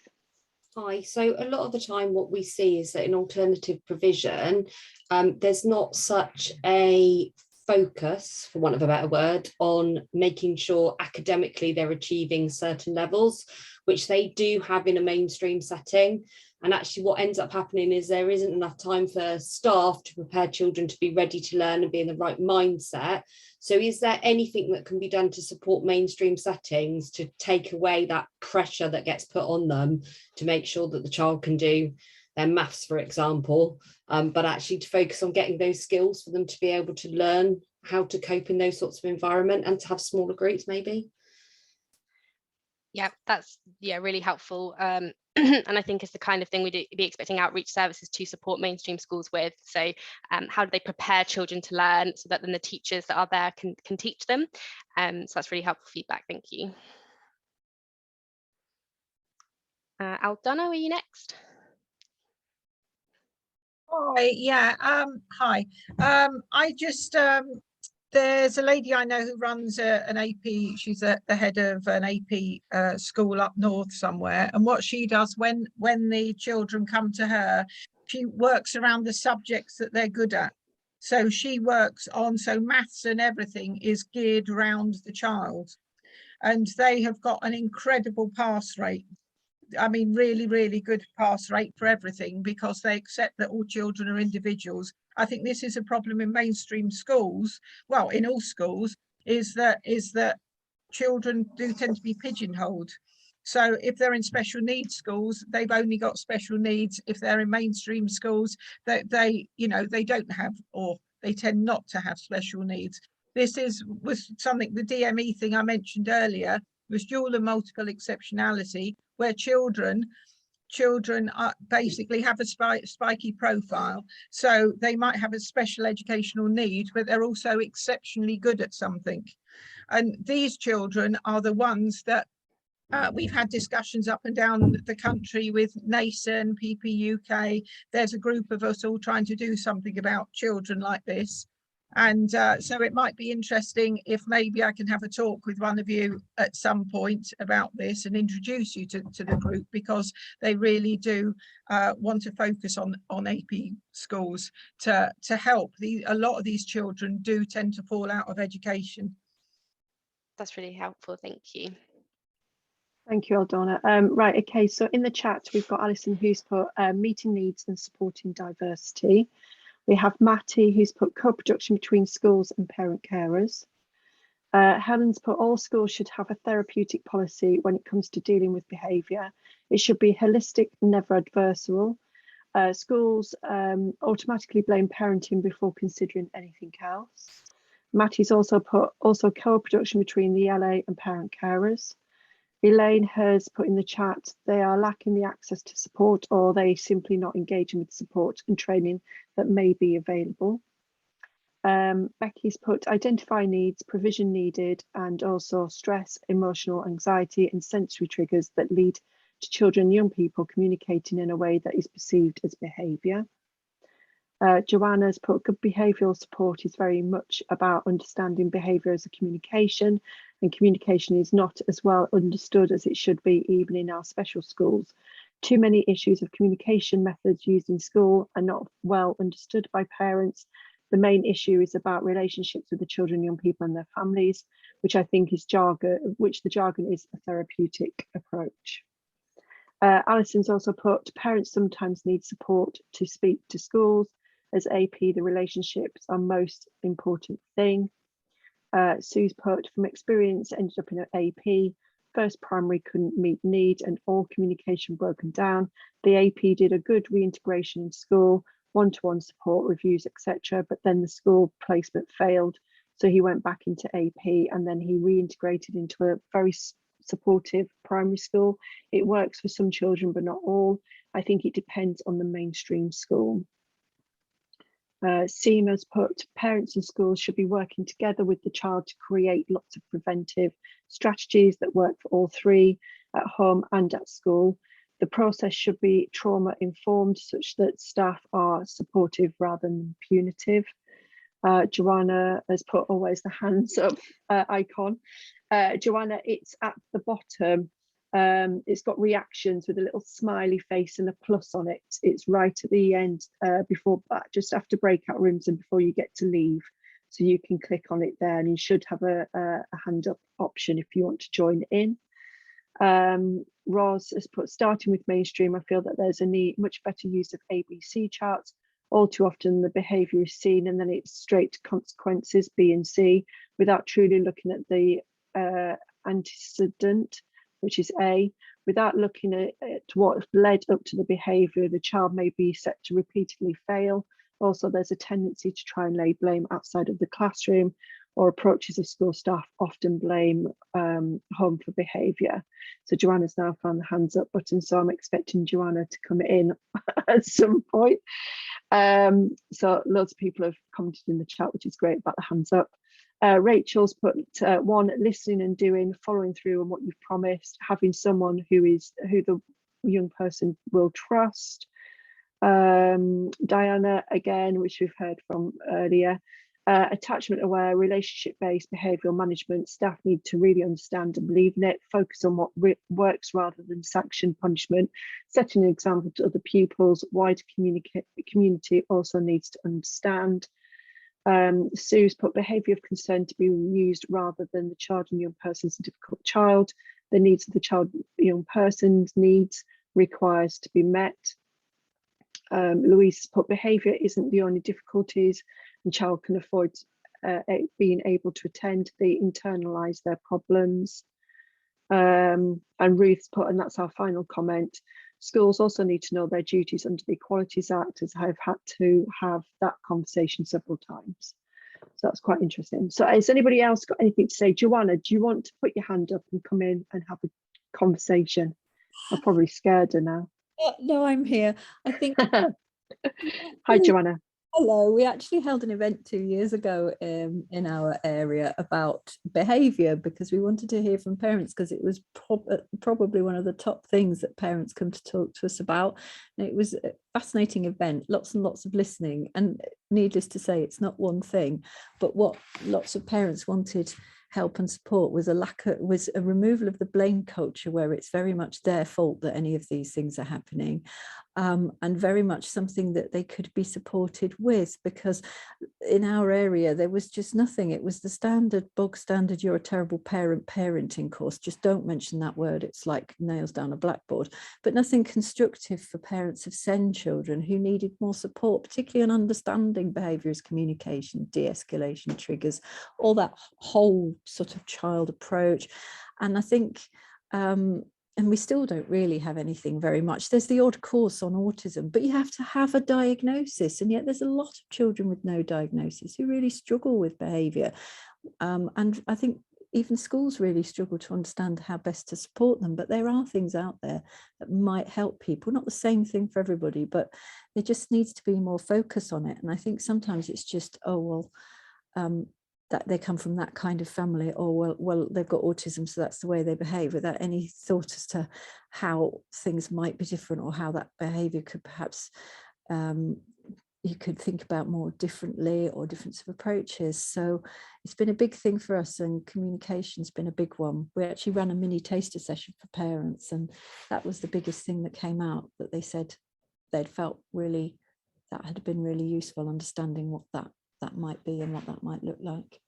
Hi. So a lot of the time what we see is that in alternative provision, there's not such a focus, for want of a better word, on making sure academically they're achieving certain levels, which they do have in a mainstream setting. And actually what ends up happening is there isn't enough time for staff to prepare children to be ready to learn and be in the right mindset. So is there anything that can be done to support mainstream settings to take away that pressure that gets put on them to make sure that the child can do their maths, for example, but actually to focus on getting those skills for them to be able to learn how to cope in those sorts of environment and to have smaller groups maybe? Yeah, that's really helpful. And I think it's the kind of thing we'd be expecting outreach services to support mainstream schools with. So how do they prepare children to learn so that then the teachers that are there can teach them? So that's really helpful feedback. Thank you. Aldona, are you next? Hi, yeah, hi. I just, there's a lady I know who runs an AP, she's the head of an AP school up north somewhere. And what she does when the children come to her, she works around the subjects that they're good at. So she works on, so maths and everything is geared around the child. And they have got an incredible pass rate. I mean, really, really good pass rate for everything because they accept that all children are individuals. I think this is a problem in mainstream schools, well, in all schools, is that children do tend to be pigeonholed. So if they're in special needs schools, they've only got special needs. If they're in mainstream schools, they you know, they don't have, or they tend not to have special needs. This was something, the DME thing I mentioned earlier, was dual and multiple exceptionality, where children basically have a spiky profile. So they might have a special educational need, but they're also exceptionally good at something. And these children are the ones that we've had discussions up and down the country with NASON, PP UK. There's a group of us all trying to do something about children like this. And so it might be interesting if maybe I can have a talk with one of you at some point about this and introduce you to the group, because they really do want to focus on AP schools to help. A lot of these children do tend to fall out of education. That's really helpful. Thank you. Thank you, Aldona. Right, okay, so in the chat, we've got Alison who's put meeting needs and supporting diversity. We have Matty who's put co-production between schools and parent carers. Helen's put all schools should have a therapeutic policy when it comes to dealing with behaviour. It should be holistic, never adversarial. Schools automatically blame parenting before considering anything else. Matty's also put co-production between the LA and parent carers. Elaine has put in the chat, they are lacking the access to support, or they simply not engaging with support and training that may be available. Becky's put identify needs, provision needed, and also stress, emotional anxiety and sensory triggers that lead to children and young people communicating in a way that is perceived as behaviour. Joanna's put good behavioural support is very much about understanding behaviour as a communication, and communication is not as well understood as it should be, even in our special schools. Too many issues of communication methods used in school are not well understood by parents. The main issue is about relationships with the children, young people and their families, which I think is jargon, which the jargon is a therapeutic approach. Alison's also put parents sometimes need support to speak to schools. As AP, the relationships are most important thing. Sue's put, from experience, ended up in an AP. First primary couldn't meet need and all communication broken down. The AP did a good reintegration in school, one-to-one support, reviews, etc. But then the school placement failed. So he went back into AP and then he reintegrated into a very supportive primary school. It works for some children, but not all. I think it depends on the mainstream school. Seema's put, parents and schools should be working together with the child to create lots of preventive strategies that work for all three, at home and at school. The process should be trauma informed such that staff are supportive rather than punitive. Joanna has put always the hands up icon. Joanna, it's at the bottom. It's got reactions with a little smiley face and a plus on it. It's right at the end, before that, just after breakout rooms and before you get to leave. So you can click on it there and you should have a hand up option if you want to join in. Roz has put, starting with mainstream, I feel that there's a need, much better use of ABC charts. All too often the behaviour is seen and then it's straight to consequences, B and C, without truly looking at the antecedent, which is A. Without looking at what led up to the behaviour, the child may be set to repeatedly fail. Also, there's a tendency to try and lay blame outside of the classroom, or approaches of school staff often blame home for behaviour. So Joanna's now found the hands up button, so I'm expecting Joanna to come in at some point. So loads of people have commented in the chat, which is great, about the hands up. Rachel's put 1, listening and doing, following through on what you've promised, having someone who the young person will trust. Diana, again, which we've heard from earlier, attachment aware, relationship based behavioural management. Staff need to really understand and believe in it, focus on what works rather than sanction punishment, setting an example to other pupils. Wider community also needs to understand. Sue's put behaviour of concern to be used rather than the child and young person's a difficult child. The needs of the child, young person's needs requires to be met. Louise put behaviour isn't the only difficulties, and child can avoid being able to attend. They internalise their problems. And Ruth's put, and that's our final comment, schools also need to know their duties under the Equalities Act, as I've had to have that conversation several times. So that's quite interesting. So has anybody else got anything to say? Joanna, do you want to put your hand up and come in and have a conversation? I'm probably scared her now. No, I'm here. I think. Hi, Joanna. Hello. We actually held an event 2 years ago in our area about behaviour, because we wanted to hear from parents, because it was probably one of the top things that parents come to talk to us about. And it was a fascinating event, lots and lots of listening, and needless to say, it's not one thing, but what lots of parents wanted help and support was a removal of the blame culture, where it's very much their fault that any of these things are happening, and very much something that they could be supported with, because in our area there was just nothing. It was the standard bog standard, you're a terrible parent parenting course, just don't mention that word, it's like nails down a blackboard, but nothing constructive for parents of SEND children who needed more support, particularly on understanding behaviours, communication, de-escalation triggers, all that whole sort of child approach. And I think and we still don't really have anything very much. There's the odd course on autism, but you have to have a diagnosis, and yet there's a lot of children with no diagnosis who really struggle with behaviour, and I think even schools really struggle to understand how best to support them. But there are things out there that might help people, not the same thing for everybody, but there just needs to be more focus on it. And I think sometimes it's just, oh well, that they come from that kind of family, or well they've got autism, so that's the way they behave, without any thought as to how things might be different, or how that behavior could perhaps you could think about more differently, or difference of approaches. So it's been a big thing for us, and communication's been a big one. We actually ran a mini taster session for parents, and that was the biggest thing that came out, that they said they'd felt really, that had been really useful, understanding what that might be and what that might look like.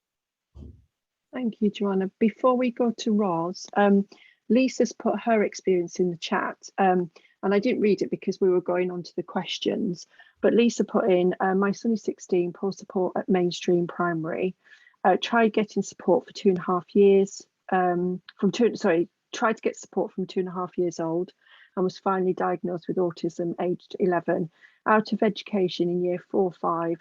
Thank you, Joanna. Before we go to Roz, Lisa's put her experience in the chat, and I didn't read it because we were going on to the questions, but Lisa put in, my son is 16, poor support at mainstream primary, tried getting support for 2.5 years, tried to get support from 2.5 years old, and was finally diagnosed with autism aged 11, out of education in year 4-5,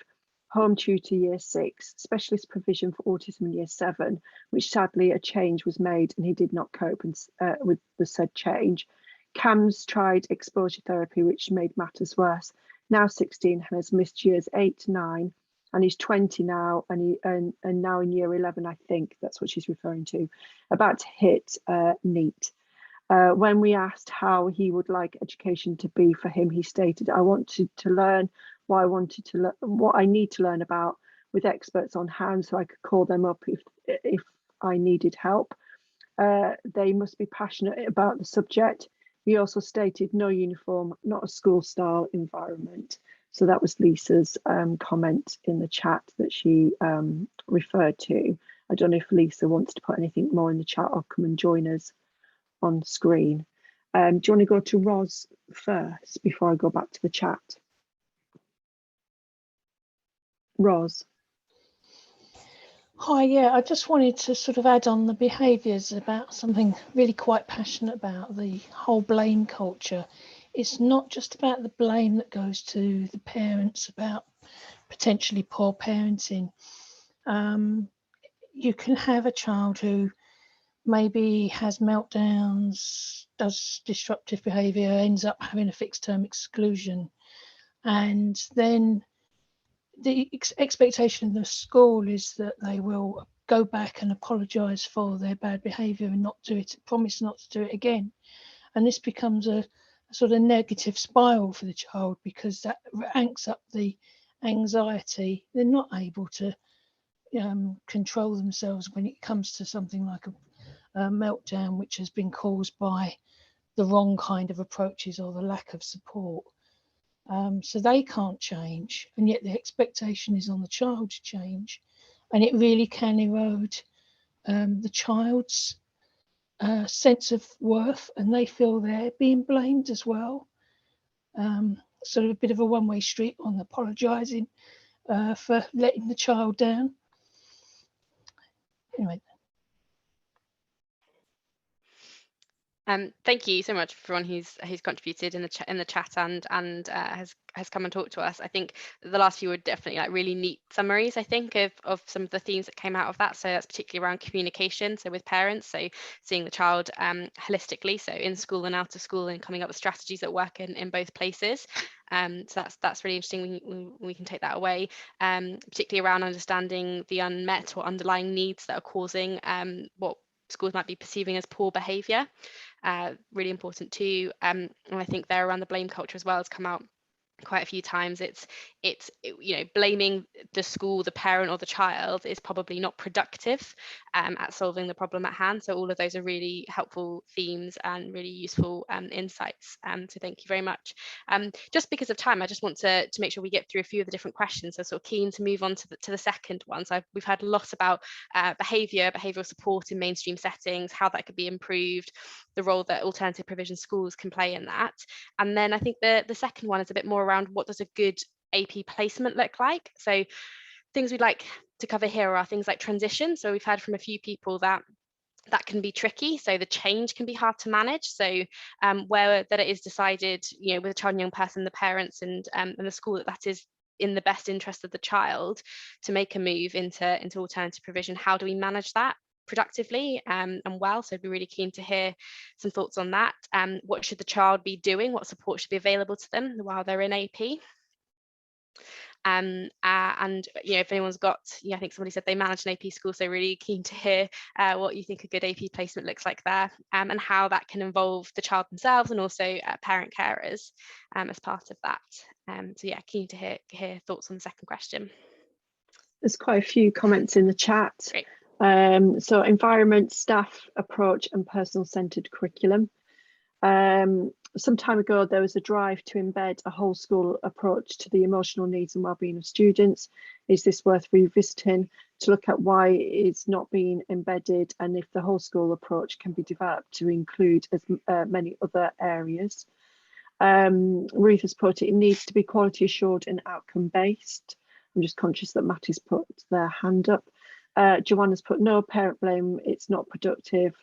home tutor year 6, specialist provision for autism in year 7, which sadly a change was made and he did not cope with the said change. Cam's tried exposure therapy, which made matters worse. Now 16, has missed years 8 to 9, and he's 20 now, and now in year 11, I think that's what she's referring to, about to hit NEET. When we asked how he would like education to be for him, he stated, I wanted to learn what I need to learn about, with experts on hand, so I could call them up if I needed help. They must be passionate about the subject. He also stated no uniform, not a school style environment. So that was Lisa's comment in the chat that she referred to. I don't know if Lisa wants to put anything more in the chat or come and join us on screen. Do you want to go to Roz first before I go back to the chat? Roz. Hi, yeah, I just wanted to sort of add on the behaviours about something really quite passionate about, the whole blame culture. It's not just about the blame that goes to the parents about potentially poor parenting. You can have a child who maybe has meltdowns, does disruptive behaviour, ends up having a fixed term exclusion, and then the expectation of the school is that they will go back and apologise for their bad behaviour and not do it, promise not to do it again. And this becomes a sort of negative spiral for the child, because that amps up the anxiety. They're not able to control themselves when it comes to something like a meltdown, which has been caused by the wrong kind of approaches or the lack of support. So they can't change, and yet the expectation is on the child to change, and it really can erode the child's sense of worth, and they feel they're being blamed as well. Sort of a bit of a one-way street on apologising for letting the child down. Anyway. Thank you so much for everyone who's contributed in the chat and has come and talked to us. I think the last few were definitely like really neat summaries, I think, of some of the themes that came out of that. So that's particularly around communication, so with parents, so seeing the child holistically, so in school and out of school, and coming up with strategies that work in both places. So that's really interesting. We can take that away, particularly around understanding the unmet or underlying needs that are causing what schools might be perceiving as poor behaviour. Really important too. And I think there around the blame culture as well has come out quite a few times. It's blaming the school, the parent or the child is probably not productive at solving the problem at hand. So all of those are really helpful themes and really useful insights. So thank you very much. Just because of time, I just want to make sure we get through a few of the different questions. So sort of keen to move on to the second one. So we've heard a lot about behavioural support in mainstream settings, how that could be improved, the role that alternative provision schools can play in that. And then I think the second one is a bit more around what does a good AP placement look like. So things we'd like to cover here are things like transition. So we've heard from a few people that can be tricky. So the change can be hard to manage. So where that it is decided, with a child and young person, the parents and the school, that is in the best interest of the child to make a move into alternative provision. How do we manage that productively and well? So I'd be really keen to hear some thoughts on that. What should the child be doing? What support should be available to them while they're in AP? And if anyone's got, I think somebody said they manage an AP school, so really keen to hear what you think a good AP placement looks like there, and how that can involve the child themselves and also parent carers as part of that. So yeah, keen to hear thoughts on the second question. There's quite a few comments in the chat. Great. So environment, staff approach and personal centred curriculum. Some time ago, there was a drive to embed a whole school approach to the emotional needs and wellbeing of students. Is this worth revisiting to look at why it's not being embedded, and if the whole school approach can be developed to include as many other areas? Ruth has put it needs to be quality assured and outcome based. I'm just conscious that Matty's put their hand up. Joanna's put no parent blame, it's not productive.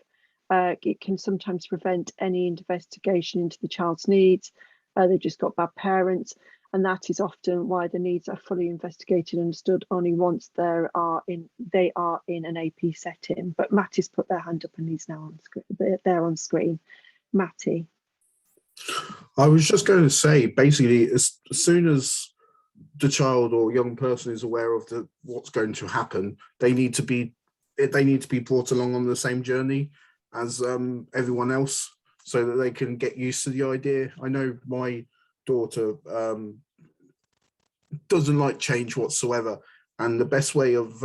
It can sometimes prevent any investigation into the child's needs. They've just got bad parents, and that is often why the needs are fully investigated and understood only once they are in an AP setting. But Matty's put their hand up and he's now on screen. They're on screen. Matty. I was just going to say, basically, as soon as the child or young person is aware of what's going to happen, they need to be brought along on the same journey as everyone else, so that they can get used to the idea. I know my daughter doesn't like change whatsoever, and the best way of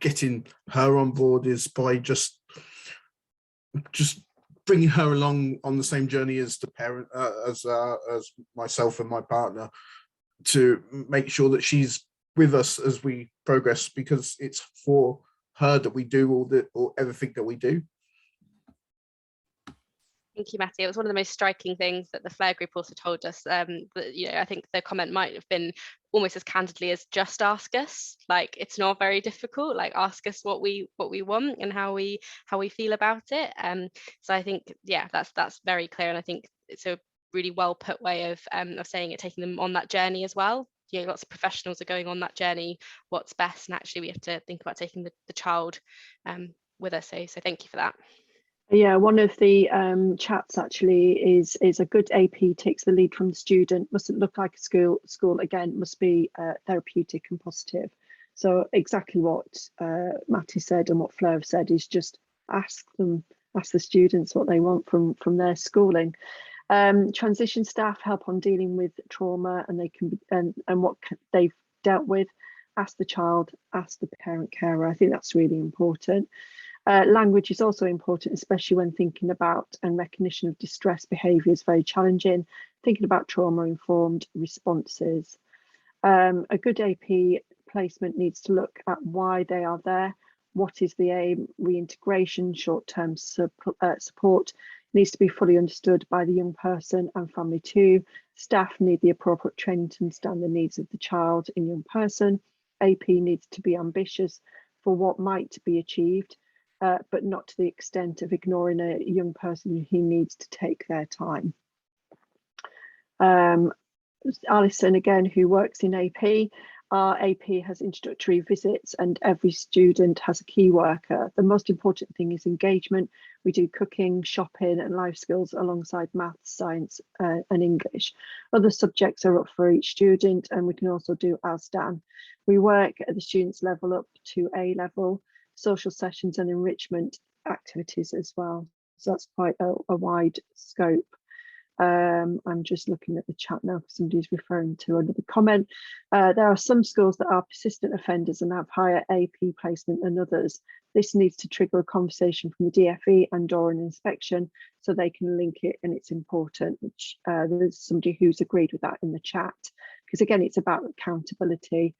getting her on board is by just bringing her along on the same journey as the parent, as myself and my partner, to make sure that she's with us as we progress, because it's for her that we do everything that we do. Thank you, Matty. It was one of the most striking things that the Flare group also told us. That, I think the comment might have been almost as candidly as just ask us. Like, it's not very difficult. Like, ask us what we want and how we feel about it. So I think, yeah, that's very clear, and I think it's a really well put way of saying it, taking them on that journey as well. Lots of professionals are going on that journey. What's best, and actually we have to think about taking the child with us. So thank you for that. Yeah, one of the chats actually is a good AP takes the lead from the student, mustn't look like a school again, must be therapeutic and positive. So exactly what Matty said and what Fleur said is just ask the students what they want from their schooling. Transition staff help on dealing with trauma, and they can and what they've dealt with. Ask the child, ask the parent carer. I think that's really important. Language is also important, especially when thinking about and recognition of distress behaviour is very challenging. Thinking about trauma-informed responses. A good AP placement needs to look at why they are there. What is the aim? Reintegration, short-term support needs to be fully understood by the young person and family too. Staff need the appropriate training to understand the needs of the child and young person. AP needs to be ambitious for what might be achieved, but not to the extent of ignoring a young person who needs to take their time. Alison, again, who works in AP, our AP has introductory visits and every student has a key worker. The most important thing is engagement. We do cooking, shopping and life skills alongside maths, science and English. Other subjects are up for each student, and we can also do ASDAN. We work at the students level up to A level, social sessions and enrichment activities as well. So that's quite a wide scope. I'm just looking at the chat now because somebody's referring to another comment. There are some schools that are persistent offenders and have higher AP placement than others. This needs to trigger a conversation from the DFE and or an inspection so they can link it, and it's important, which there's somebody who's agreed with that in the chat, because again, it's about accountability.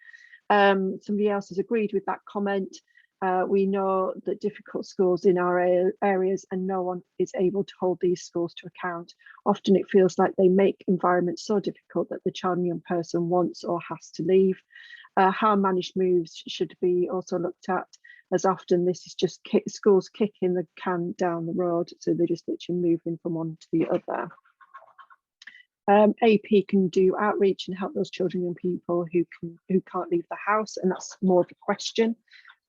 Somebody else has agreed with that comment. We know that difficult schools in our areas and no one is able to hold these schools to account. Often it feels like they make environments so difficult that the child and young person wants or has to leave. How managed moves should be also looked at, as often this is just schools kicking the can down the road, so they're just literally moving from one to the other. AP can do outreach and help those children and people who can't leave the house, and that's more of a question.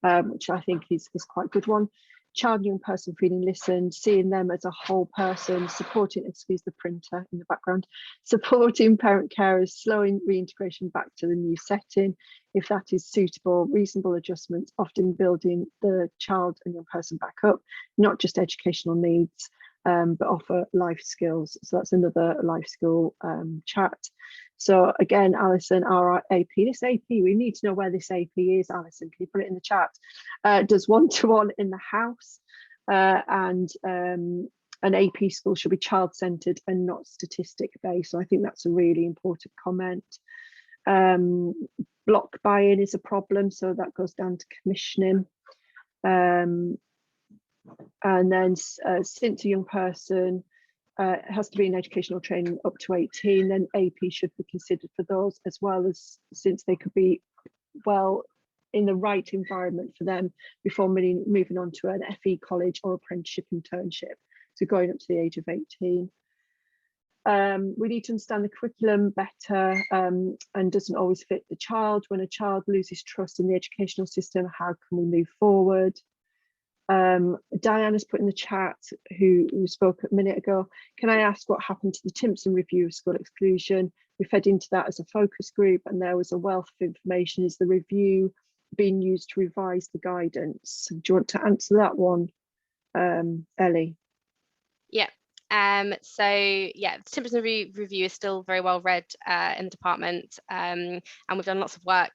Which I think is quite a good one. Child and young person feeling listened, seeing them as a whole person, supporting, excuse the printer in the background, supporting parent carers, slowing reintegration back to the new setting, if that is suitable, reasonable adjustments, often building the child and young person back up, not just educational needs, but offer life skills. So that's another life skill chat. So again, Alison, our AP, this AP, we need to know where this AP is. Alison, can you put it in the chat? Does one-to-one in the house, and an AP school should be child-centred and not statistic-based. So I think that's a really important comment. Block buy-in is a problem, so that goes down to commissioning. And then since a young person has to be in educational training up to 18, then AP should be considered for those, as well as since they could be well in the right environment for them before moving on to an FE college or apprenticeship internship, so going up to the age of 18. We need to understand the curriculum better and doesn't always fit the child. When a child loses trust in the educational system, how can we move forward? Diana's put in the chat, who spoke a minute ago, can I ask what happened to the Timpson review of school exclusion? We fed into that as a focus group and there was a wealth of information. Is the review being used to revise the guidance? Do you want to answer that one, Ellie? Yeah. So yeah, the Timpson review is still very well read in the department, and we've done lots of work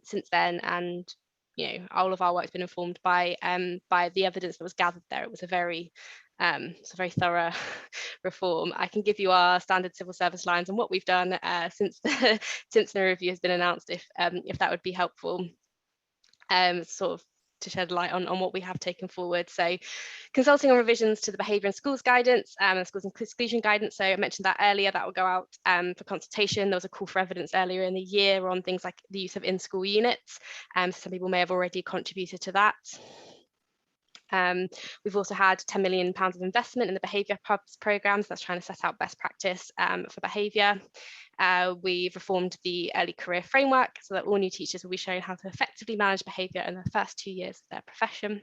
since then, and you know, all of our work's been informed by the evidence that was gathered there. It was a very thorough reform. I can give you our standard civil service lines and what we've done since the review has been announced, if that would be helpful, sort of to shed light on what we have taken forward. So consulting on revisions to the behaviour and schools guidance and schools exclusion guidance. So I mentioned that earlier, that will go out for consultation. There was a call for evidence earlier in the year on things like the use of in-school units. So some people may have already contributed to that. We've also had £10 million of investment in the behaviour pubs programmes that's trying to set out best practice for behaviour. We've reformed the early career framework so that all new teachers will be shown how to effectively manage behaviour in the first 2 years of their profession.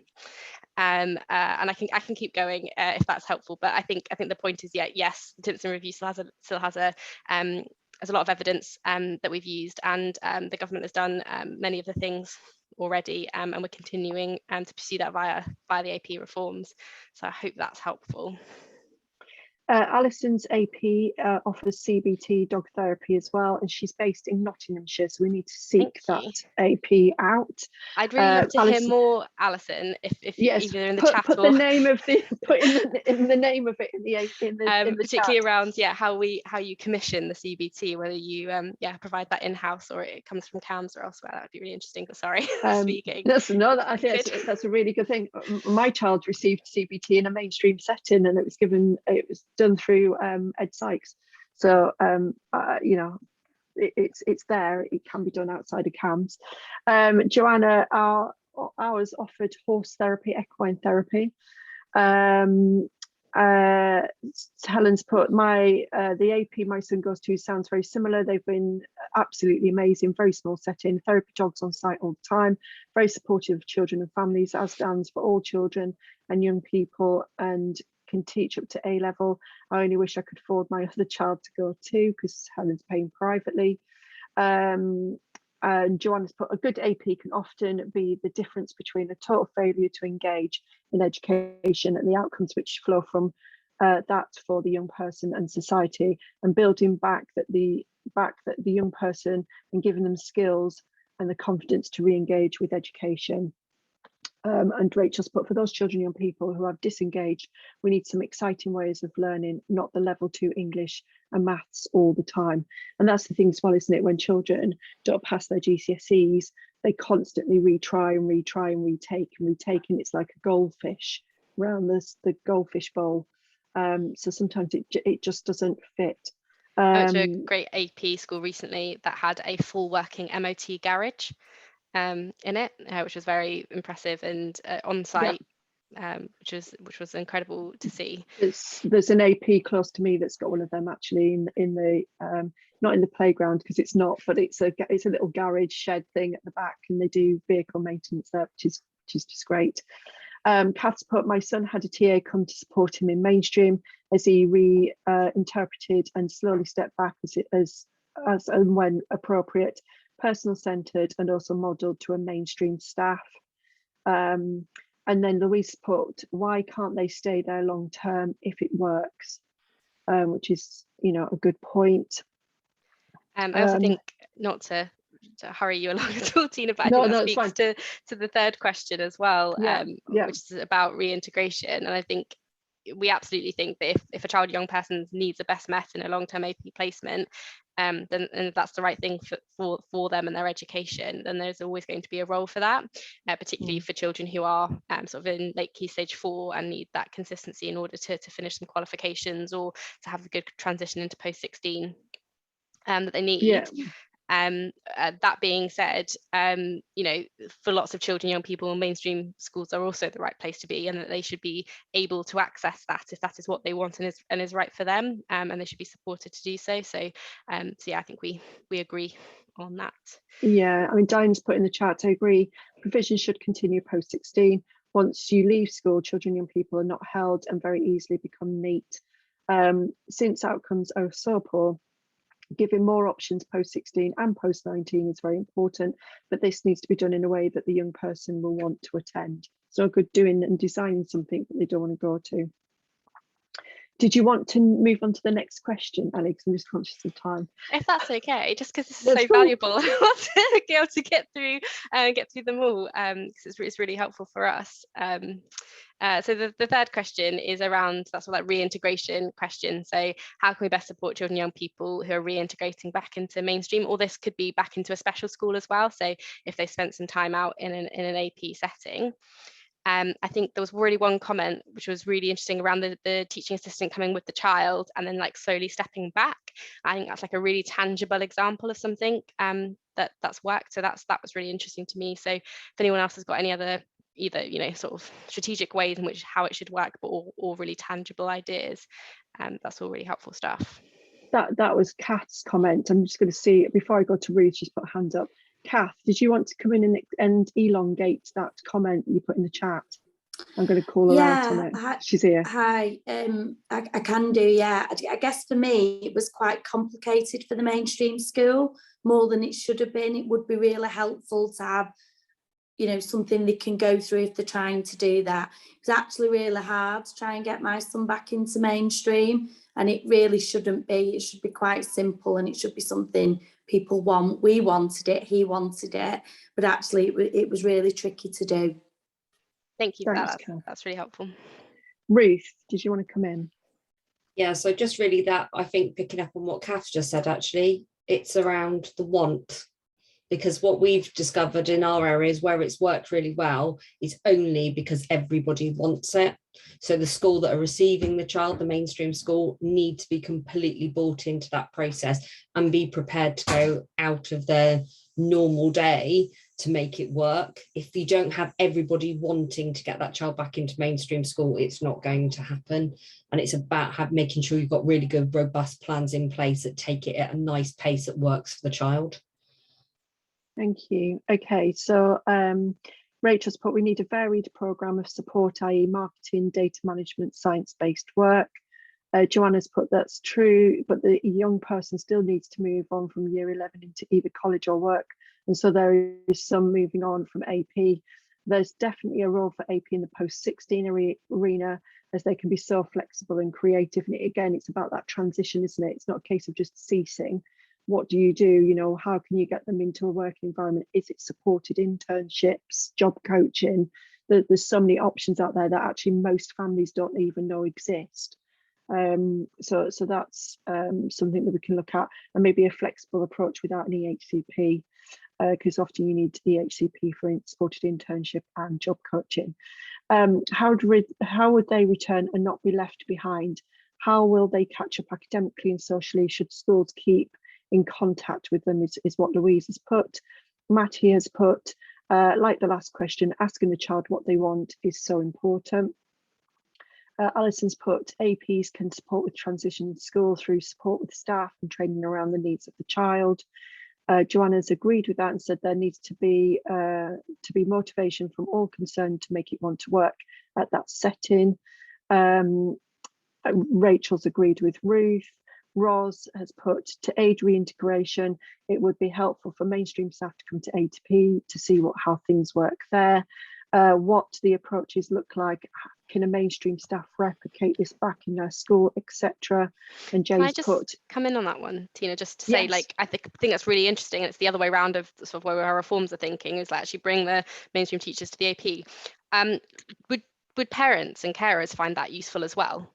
And I can keep going if that's helpful, but I think the point is, yes, the Timpson review still has a lot of evidence that we've used, and the government has done many of the things already, and we're continuing to pursue that via the AP reforms. So I hope that's helpful. Alison's AP offers CBT dog therapy as well, and she's based in Nottinghamshire, so we need to seek that AP out. I'd really love to hear Alison, more, Alison, if yes, either in the put, chat put or the name of the put in the name of it in the particularly chat. around how you commission the CBT, whether you provide that in-house or it comes from CAMS or elsewhere. That would be really interesting. But sorry, speaking. I think that's a really good thing. My child received CBT in a mainstream setting, and it was done through Ed Sykes. So you know, it's there. It can be done outside of CAMS. Joanna, ours offered horse therapy, equine therapy. Helen's put the AP my son goes to sounds very similar. They've been absolutely amazing, very small setting, therapy dogs on site all the time, very supportive of children and families, as stands for all children and young people, and can teach up to A level. I only wish I could afford my other child to go too, because Helen's paying privately. And Joanna's put, a good AP can often be the difference between a total failure to engage in education and the outcomes which flow from that for the young person and society, and building back the young person and giving them skills and the confidence to re-engage with education. And Rachel's put, for those children, young people who have disengaged, we need some exciting ways of learning, not the level 2 English and maths all the time. And that's the thing as well, isn't it? When children don't pass their GCSEs, they constantly retry and retake, and it's like a goldfish around the goldfish bowl. So sometimes it just doesn't fit. I went to a great AP school recently that had a full working MOT garage in it, which was very impressive, and on site, which was incredible to see. There's an AP close to me that's got one of them actually in the not in the playground, because it's not, but it's a little garage shed thing at the back, and they do vehicle maintenance there, which is just great. Kath's put, my son had a TA come to support him in mainstream as he reinterpreted and slowly stepped back as and when appropriate, personal centered, and also modeled to a mainstream staff. And then Louise put, why can't they stay there long term if it works? Which is, you know, a good point. I also think, not to hurry you along at all, Tina, but I think that speaks to the third question as well, which is about reintegration. And I think we absolutely think that if a child or young person needs a best met in a long-term AP placement, then and that's the right thing for them and their education, then there's always going to be a role for that, particularly for children who are sort of in late key stage 4 and need that consistency in order to finish some qualifications or to have a good transition into post 16 that they need. That being said, you know, for lots of children, young people, mainstream schools are also the right place to be, and that they should be able to access that if that is what they want and is right for them, and they should be supported to do so. So yeah, I think we agree on that. Yeah, I mean, Diane's put in the chat, I agree, provision should continue post 16. Once you leave school, children and young people are not held and very easily become neat. Since outcomes are so poor, giving more options post 16 and post 19 is very important, but this needs to be done in a way that the young person will want to attend. So good doing and designing something that they don't want to go to. Did you want to move on to the next question, Alex? I'm just conscious of time. If that's okay, just because this is so valuable, I want to be able to get through them all, because it's really helpful for us. So the third question is around that reintegration question. So how can we best support children and young people who are reintegrating back into mainstream, or this could be back into a special school as well, so if they spent some time out in an AP setting. I think there was really one comment which was really interesting around the teaching assistant coming with the child and then like slowly stepping back. I think that's like a really tangible example of something that's worked. So that was really interesting to me. So if anyone else has got any other either, you know, sort of strategic ways in which how it should work, but or really tangible ideas, that's all really helpful stuff. That was Kath's comment. I'm just going to see before I go to Ruth, she's put her hand up. Kath, did you want to come in and elongate that comment you put in the chat? I'm going to call her out on it. She's here. Hi, I can do, yeah. I guess for me, it was quite complicated for the mainstream school, more than it should have been. It would be really helpful to have you know, something they can go through if they're trying to do that. It's actually really hard to try and get my son back into mainstream, and it really shouldn't be. It should be quite simple, and it should be something people want. We wanted it, he wanted it, but actually it was really tricky to do. Thank you for Thanks, that. Kath. That's really helpful. Ruth, did you want to come in? Yeah, so just really that, I think, picking up on what Kath just said, actually, it's around the want. Because what we've discovered in our areas where it's worked really well is only because everybody wants it. So the school that are receiving the child, the mainstream school, need to be completely bought into that process and be prepared to go out of their normal day to make it work. If you don't have everybody wanting to get that child back into mainstream school, it's not going to happen. And it's about making sure you've got really good, robust plans in place that take it at a nice pace that works for the child. Thank you. Okay, so Rachel's put, we need a varied programme of support, i.e. marketing, data management, science-based work. Joanna's put, that's true, but the young person still needs to move on from year 11 into either college or work. And so there is some moving on from AP. There's definitely a role for AP in the post-16 arena, as they can be so flexible and creative. And again, it's about that transition, isn't it? It's not a case of just ceasing. What do? You know, how can you get them into a working environment? Is it supported internships, job coaching? There's so many options out there that actually most families don't even know exist. So that's something that we can look at, and maybe a flexible approach without an EHCP, because often you need EHCP for supported internship and job coaching. How would they return and not be left behind? How will they catch up academically and socially? Should schools keep in contact with them, is what Louise has put. Matty has put, like the last question, asking the child what they want is so important. Alison's put, APs can support with transition in school through support with staff and training around the needs of the child. Joanna's agreed with that and said there needs to be motivation from all concerned to make it want to work at that setting. Rachel's agreed with Ruth. Roz has put, to aid reintegration, it would be helpful for mainstream staff to come to ATP to see how things work there. What the approaches look like, can a mainstream staff replicate this back in their school, etc. And Jay's Can I just put, come in on that one, Tina, just to say, yes. like, I think that's really interesting, and it's the other way around of sort of where our reforms are thinking, is like actually bring the mainstream teachers to the AP. Would parents and carers find that useful as well?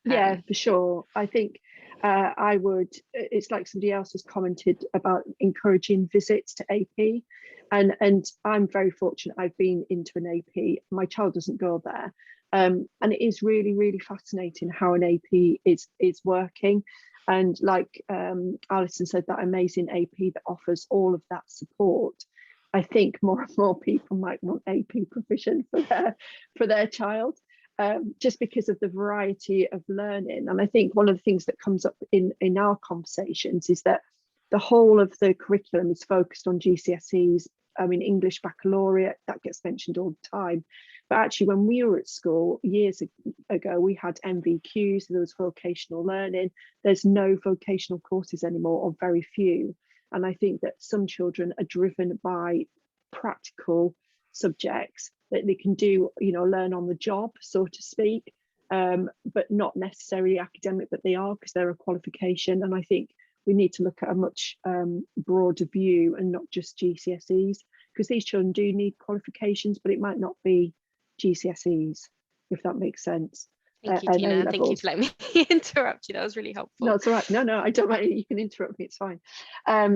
Yeah, for sure. I think I would, it's like somebody else has commented about encouraging visits to AP, and I'm very fortunate I've been into an AP. My child doesn't go there, and it is really, really fascinating how an AP is working. And like Alison said, that amazing AP that offers all of that support. I think more and more people might want AP provision for their child. Just because of the variety of learning. And I think one of the things that comes up in our conversations is that the whole of the curriculum is focused on GCSEs. I mean, English baccalaureate, that gets mentioned all the time. But actually, when we were at school years ago, we had MVQs, there was vocational learning. There's no vocational courses anymore, or very few. And I think that some children are driven by practical subjects that they can do, you know, learn on the job, so to speak, but not necessarily academic, but they are, because they're a qualification. And I think we need to look at a much broader view and not just GCSEs, because these children do need qualifications, but it might not be GCSEs, if that makes sense. Thank you, Tina. Thank you for letting me interrupt you. That was really helpful. No, it's all right. No, I don't mind. You can interrupt me. It's fine.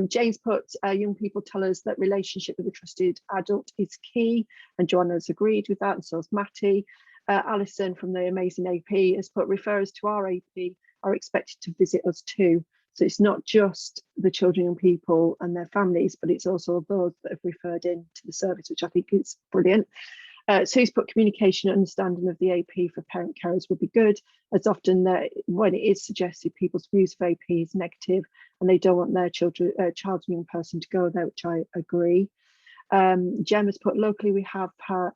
James put, young people tell us that relationship with a trusted adult is key, and Joanna's agreed with that, and so has Matty. Alison from the amazing AP has put, referrers to our AP are expected to visit us too. So it's not just the children and people and their families, but it's also those that have referred in to the service, which I think is brilliant. Sue's put, communication and understanding of the AP for parent carers would be good, as often when it is suggested, people's views of AP is negative and they don't want their child's young person to go there, which I agree. Jem has put, locally we have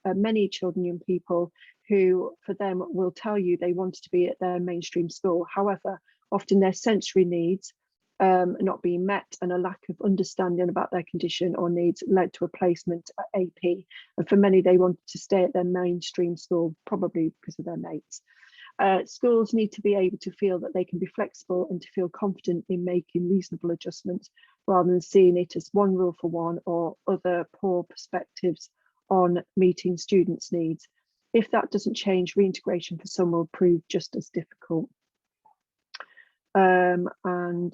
many children, young people who for them will tell you they wanted to be at their mainstream school. However, often their sensory needs not being met, and a lack of understanding about their condition or needs led to a placement at AP. And for many, they wanted to stay at their mainstream school, probably because of their mates. Schools need to be able to feel that they can be flexible and to feel confident in making reasonable adjustments rather than seeing it as one rule for one or other poor perspectives on meeting students' needs. If that doesn't change, reintegration for some will prove just as difficult. And I'm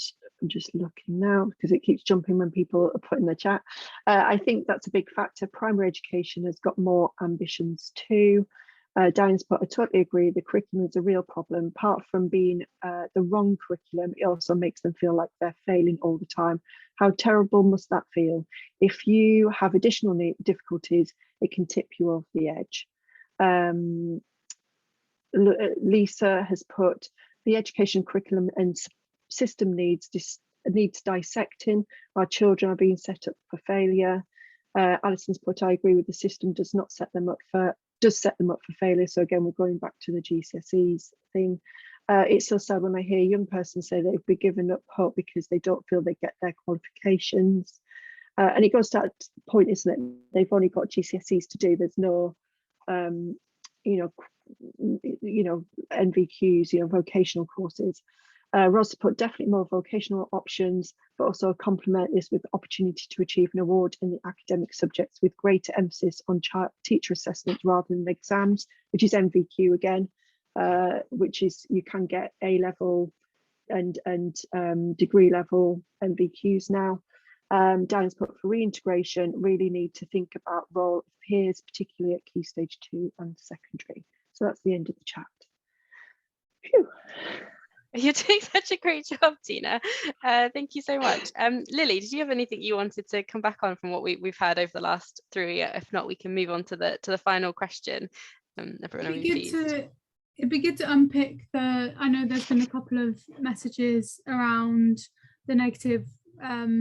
just looking now because it keeps jumping when people are put in the chat. I think that's a big factor. Primary education has got more ambitions too. Diane's put, I totally agree, the curriculum is a real problem. Apart from being the wrong curriculum, it also makes them feel like they're failing all the time. How terrible must that feel? If you have additional difficulties, it can tip you off the edge. Lisa has put, the education curriculum and system needs dissecting. Our children are being set up for failure. Alison's put, I agree with the system does set them up for failure. So again, we're going back to the GCSEs thing. It's so sad when I hear a young person say they've been given up hope because they don't feel they get their qualifications. And it goes to that point, isn't it? They've only got GCSEs to do. There's no, NVQs, vocational courses. Ross put definitely more vocational options, but also complement this with the opportunity to achieve an award in the academic subjects with greater emphasis on teacher assessment rather than exams, which is MVQ again, which is you can get A level and degree level MVQs now. Diane's put, for reintegration, really need to think about role of peers, particularly at Key Stage 2 and secondary. So that's the end of the chat. Phew. You're doing such a great job, Tina. Thank you so much. Lily, did you have anything you wanted to come back on from what we've had over the last 3? If not, we can move on to the final question. Everyone, it'd be good to unpick I know there's been a couple of messages around the negative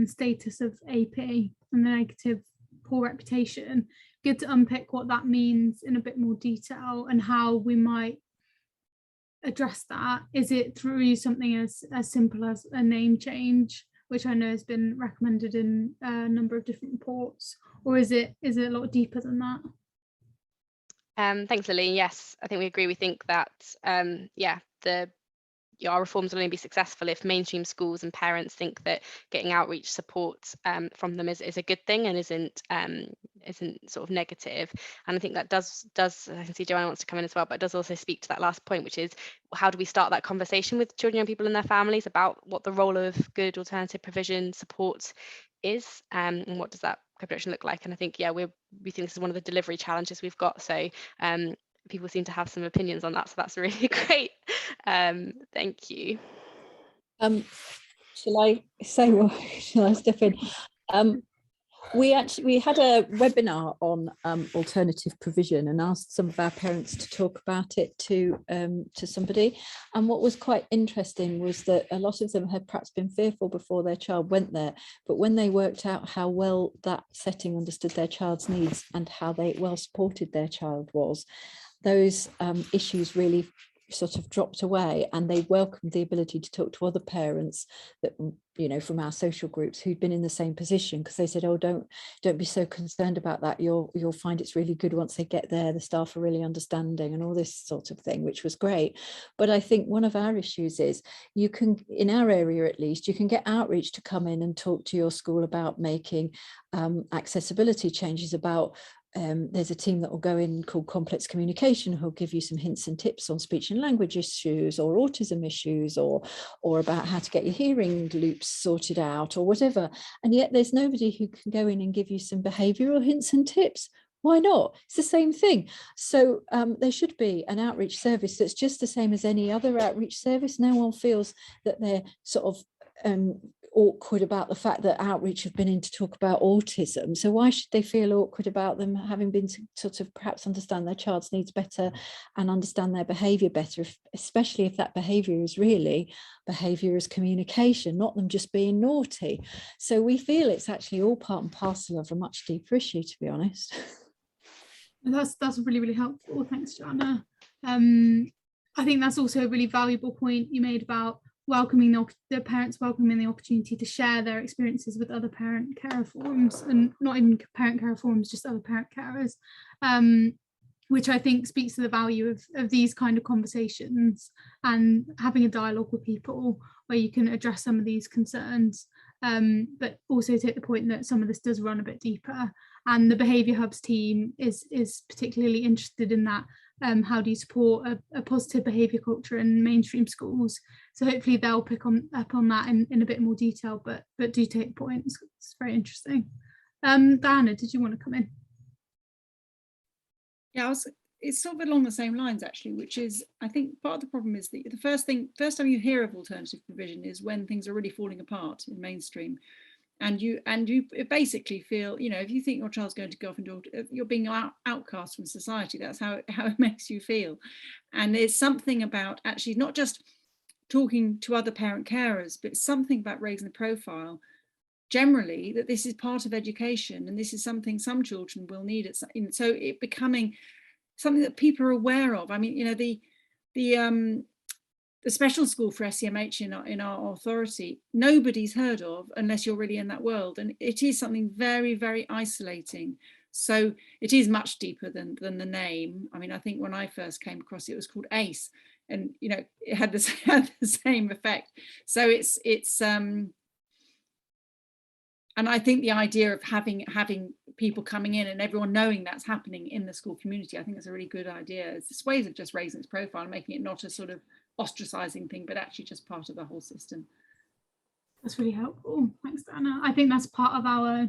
status of AP and the negative poor reputation. Good to unpick what that means in a bit more detail and how we might address that. Is it through something as simple as a name change, which I know has been recommended in a number of different reports, or is it a lot deeper than that? Thanks, Lily. Yes, I think we agree. We think that our reforms will only be successful if mainstream schools and parents think that getting outreach support from them is a good thing and isn't sort of negative. And I think that does I can see Joanna wants to come in as well, but it does also speak to that last point, which is how do we start that conversation with children and people and their families about what the role of good alternative provision support is, and what does that co-production look like. And I think we think this is one of the delivery challenges we've got. So people seem to have some opinions on that, so that's really great. Thank you. Shall I say what? Shall I step in? We had a webinar on alternative provision and asked some of our parents to talk about it to somebody. And what was quite interesting was that a lot of them had perhaps been fearful before their child went there, but when they worked out how well that setting understood their child's needs and how well supported their child was, those issues really sort of dropped away, and they welcomed the ability to talk to other parents that from our social groups who'd been in the same position, because they said, oh, don't be so concerned about that, you'll find it's really good once they get there, the staff are really understanding and all this sort of thing, which was great. But I think one of our issues is you can, in our area at least, you can get outreach to come in and talk to your school about making accessibility changes, about there's a team that will go in called Complex Communication who'll give you some hints and tips on speech and language issues or autism issues or about how to get your hearing loops sorted out or whatever. And yet there's nobody who can go in and give you some behavioural hints and tips. Why not? It's the same thing. So there should be an outreach service that's just the same as any other outreach service. No one feels that they're sort of awkward about the fact that outreach have been in to talk about autism. So why should they feel awkward about them having been to sort of perhaps understand their child's needs better and understand their behaviour better, especially if that behaviour is really behaviour as communication, not them just being naughty. So we feel it's actually all part and parcel of a much deeper issue, to be honest. That's really, really helpful. Thanks, Joanna. I think that's also a really valuable point you made about welcoming the parents welcoming the opportunity to share their experiences with other parent carer forums, and not even parent carer forums, just other parent carers, which I think speaks to the value of these kind of conversations and having a dialogue with people where you can address some of these concerns, but also take the point that some of this does run a bit deeper. And the Behaviour Hubs team is particularly interested in that. How do you support a positive behaviour culture in mainstream schools? So hopefully they'll pick up on that in a bit more detail, but do take points. It's very interesting. Diana, did you want to come in? Yeah, it's sort of along the same lines actually, which is, I think part of the problem is that the first time you hear of alternative provision is when things are really falling apart in mainstream. And you basically feel, you know, if you think your child's going to go off and you're being outcast from society, that's how it makes you feel. And there's something about actually not just talking to other parent carers, but something about raising the profile generally, that this is part of education and this is something some children will need. So it becoming something that people are aware of. I mean, you know, the special school for SEMH in our authority, nobody's heard of unless you're really in that world. And it is something very, very isolating. So it is much deeper than the name. I mean, I think when I first came across it, it was called ACE, and, you know, it had the same effect. So it's and I think the idea of having people coming in and everyone knowing that's happening in the school community, I think that's a really good idea. It's just ways of just raising its profile and making it not a sort of ostracizing thing, but actually just part of the whole system. That's really helpful. Thanks, Dana. I think that's part of our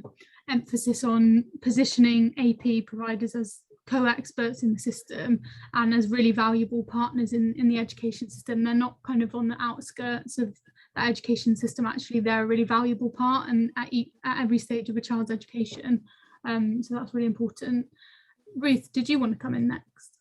emphasis on positioning AP providers as co-experts in the system and as really valuable partners in the education system. They're not kind of on the outskirts of the education system. Actually, they're a really valuable part and at every stage of a child's education. So that's really important. Ruth, did you want to come in next?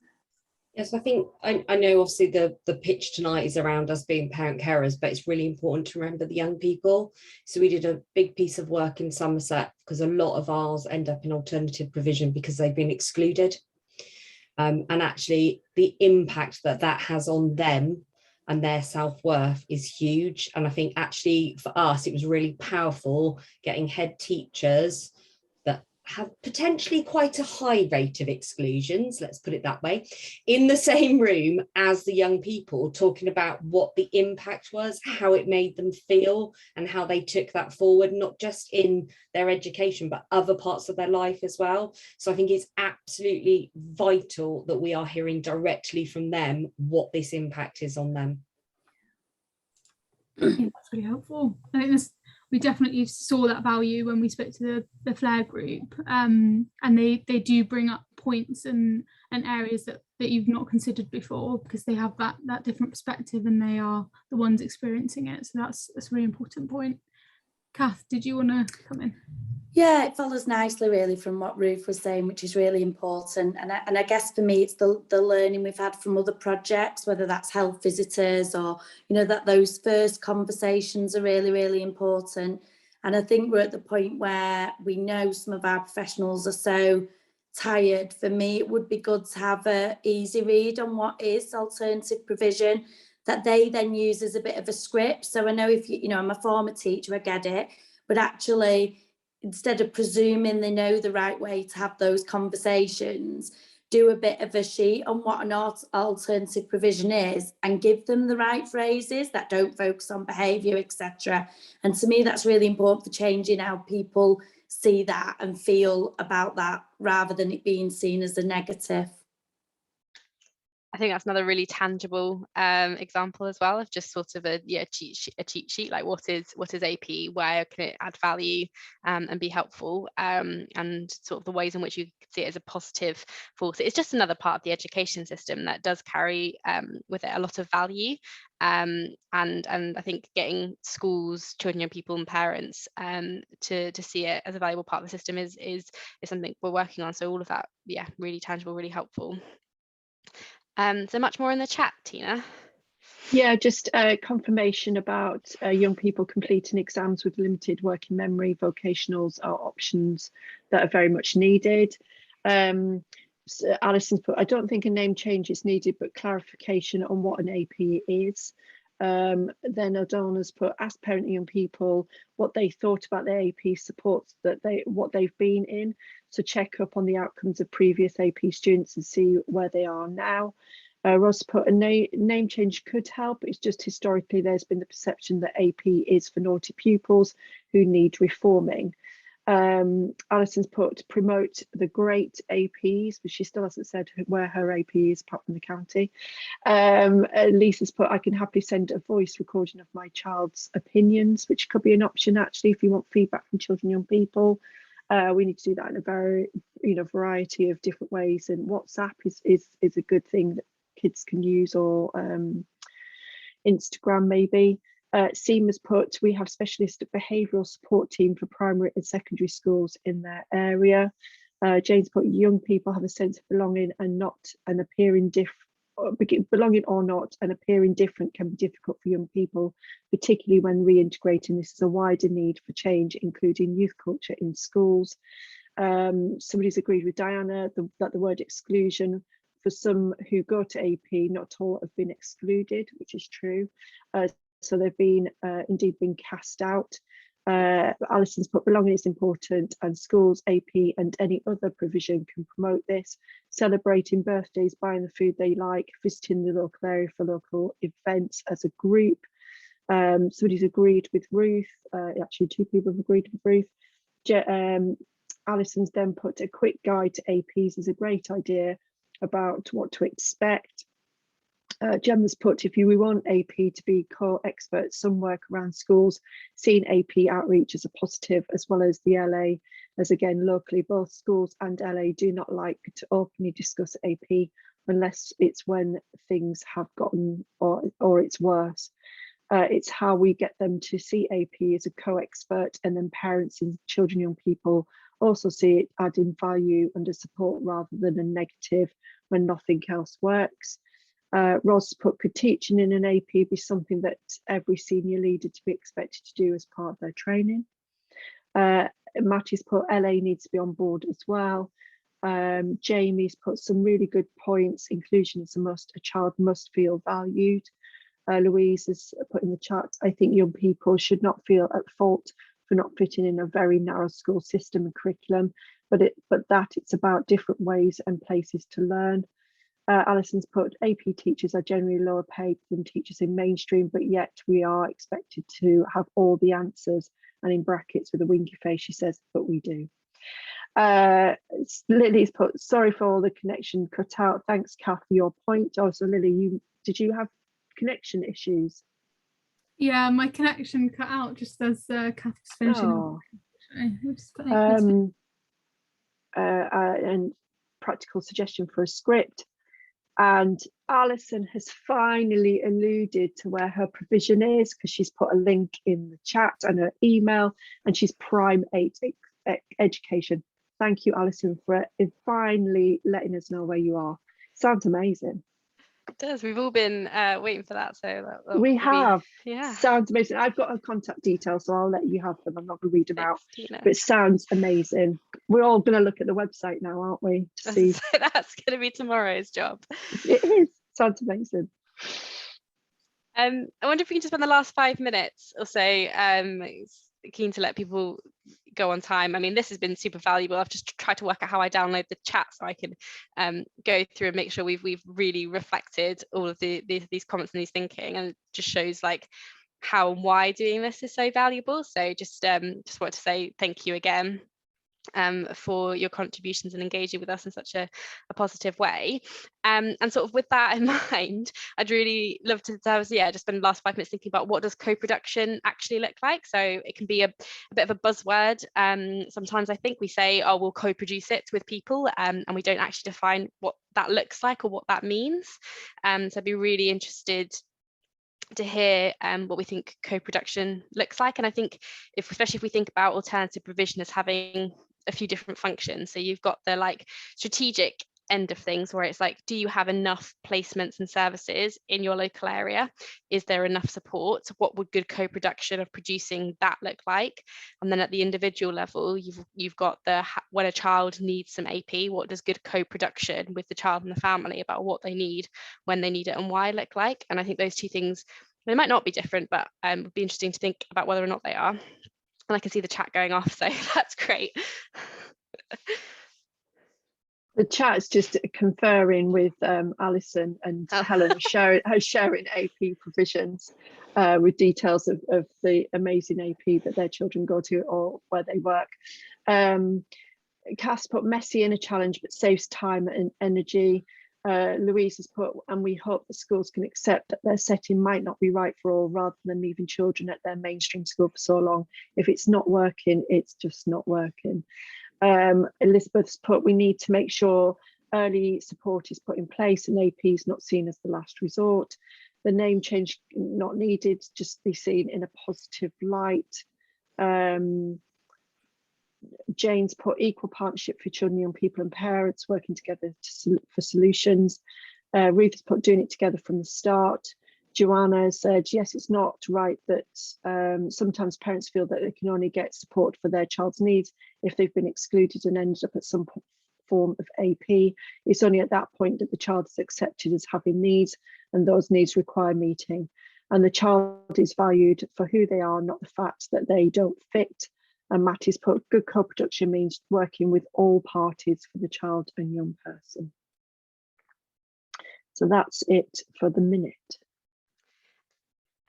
Yes, I think I know obviously the pitch tonight is around us being parent carers, but it's really important to remember the young people. So we did a big piece of work in Somerset because a lot of ours end up in alternative provision because they've been excluded. And actually the impact that has on them and their self-worth is huge. And I think actually for us, it was really powerful getting head teachers that have potentially quite a high rate of exclusions, let's put it that way, in the same room as the young people, talking about what the impact was, how it made them feel, and how they took that forward, not just in their education, but other parts of their life as well. So I think it's absolutely vital that we are hearing directly from them what this impact is on them. I think that's really helpful. I think we definitely saw that value when we spoke to the Flare group, and they do bring up points and areas that you've not considered before because they have that different perspective and they are the ones experiencing it. So that's a really important point. Kath, did you want to come in? Yeah, it follows nicely really from what Ruth was saying, which is really important. And I guess for me, it's the learning we've had from other projects, whether that's health visitors or, you know, that those first conversations are really, really important. And I think we're at the point where we know some of our professionals are so tired. For me, it would be good to have an easy read on what is alternative provision that they then use as a bit of a script. So I know if you know, I'm a former teacher, I get it, but actually, instead of presuming they know the right way to have those conversations, do a bit of a sheet on what an alternative provision is and give them the right phrases that don't focus on behaviour, etc. And to me, that's really important for changing how people see that and feel about that rather than it being seen as a negative. I think that's another really tangible example as well of just sort of a cheat sheet, like what is AP, where can it add value and be helpful, and sort of the ways in which you see it as a positive force. It's just another part of the education system that does carry with it a lot of value, and I think getting schools, children, young people and parents to see it as a valuable part of the system is something we're working on. So all of that, yeah, really tangible, really helpful. So much more in the chat, Tina. Yeah, just confirmation about young people completing exams with limited working memory. Vocationals are options that are very much needed. So Alison's put, I don't think a name change is needed, but clarification on what an AP is. Then Adorna's put, ask parent and young people what they thought about their AP supports, what they've been in. So check up on the outcomes of previous AP students and see where they are now. Ross put, a name change could help. It's just historically there's been the perception that AP is for naughty pupils who need reforming. Alison's put, promote the great APs, but she still hasn't said where her AP is apart from the county. Lisa's put, I can happily send a voice recording of my child's opinions, which could be an option actually if you want feedback from children and young people. We need to do that in a very, variety of different ways, and WhatsApp is a good thing that kids can use, or Instagram maybe. Seema's put, we have specialist behavioural support team for primary and secondary schools in their area. Jane's put, young people have a sense of belonging and not and appearing belonging or not and appearing different can be difficult for young people, particularly when reintegrating. This is a wider need for change, including youth culture in schools. Somebody's agreed with Diana that the word exclusion, for some who go to AP, not all have been excluded, which is true. So they've been indeed been cast out. Alison's put, belonging is important, and schools, AP and any other provision can promote this. Celebrating birthdays, buying the food they like, visiting the local area for local events as a group. Somebody's agreed with Ruth, actually 2 people have agreed with Ruth. Alison's then put, a quick guide to APs is a great idea about what to expect. Gemma's put, if we want AP to be core experts, some work around schools, seeing AP outreach as a positive, as well as the LA, as again locally both schools and LA do not like to openly discuss AP unless it's when things have gotten or it's worse. It's how we get them to see AP as a co-expert, and then parents and children, young people also see it adding value and a support rather than a negative when nothing else works. Ross put, could teaching in an AP be something that every senior leader to be expected to do as part of their training? Matty's put, LA needs to be on board as well. Jamie's put some really good points. Inclusion is a must. A child must feel valued. Louise has put in the chat, I think young people should not feel at fault for not fitting in a very narrow school system and curriculum, but that it's about different ways and places to learn. Alison's put, AP teachers are generally lower paid than teachers in mainstream, but yet we are expected to have all the answers, and in brackets with a winky face she says, but we do. Lily's put, sorry for all the connection cut out. Thanks, Kath, for your point. Also, Lily, did you have connection issues? Yeah, my connection cut out just as Kath was finishing. Oh. And practical suggestion for a script. And Alison has finally alluded to where her provision is, because she's put a link in the chat and her email, and she's Prime 8 Education. Thank you, Alison, for finally letting us know where you are. Sounds amazing. It does. We've all been waiting for that. So we have. Yeah. Sounds amazing. I've got her contact details, so I'll let you have them. I'm not going to read them out, but it sounds amazing. We're all going to look at the website now, aren't we? To see. That's going to be tomorrow's job. It is. Sounds amazing. I wonder if we can just spend the last 5 minutes or so keen to let people go on time. I mean, this has been super valuable. I've just tried to work out how I download the chat so I can go through and make sure we've really reflected all of these comments and these thinking, and it just shows like how and why doing this is so valuable. So just want to say thank you again for your contributions and engaging with us in such a positive way, and sort of with that in mind, I'd really love to just spend the last 5 minutes thinking about what does co-production actually look like. So it can be a bit of a buzzword. Sometimes I think we say, oh, we'll co-produce it with people, and we don't actually define what that looks like or what that means. So I'd be really interested to hear what we think co-production looks like. And I think especially if we think about alternative provision as having a few different functions, so you've got the like strategic end of things where it's like, do you have enough placements and services in your local area? Is there enough support? What would good co-production of producing that look like? And then at the individual level, you've got the when a child needs some AP, what does good co-production with the child and the family about what they need, when they need it and why look like? And I think those two things They might not be different, but it would be interesting to think about whether or not they are. And I can see the chat going off, so that's great. The chat is just conferring with Alison and Helen sharing AP provisions with details of the amazing AP that their children go to or where they work. Cass put messy in a challenge but saves time and energy. Louise has put, and we hope the schools can accept that their setting might not be right for all, rather than leaving children at their mainstream school for so long. If it's not working, it's just not working. Elizabeth's put, we need to make sure early support is put in place and AP is not seen as the last resort. The name change not needed, just be seen in a positive light. Jane's put equal partnership for children, young people and parents working together for solutions. Ruth has put doing it together from the start. Joanna said, yes, it's not right that sometimes parents feel that they can only get support for their child's needs if they've been excluded and ended up at some form of AP. It's only at that point that the child is accepted as having needs, and those needs require meeting. And the child is valued for who they are, not the fact that they don't fit. And Matty's put, good co-production means working with all parties for the child and young person. So that's it for the minute.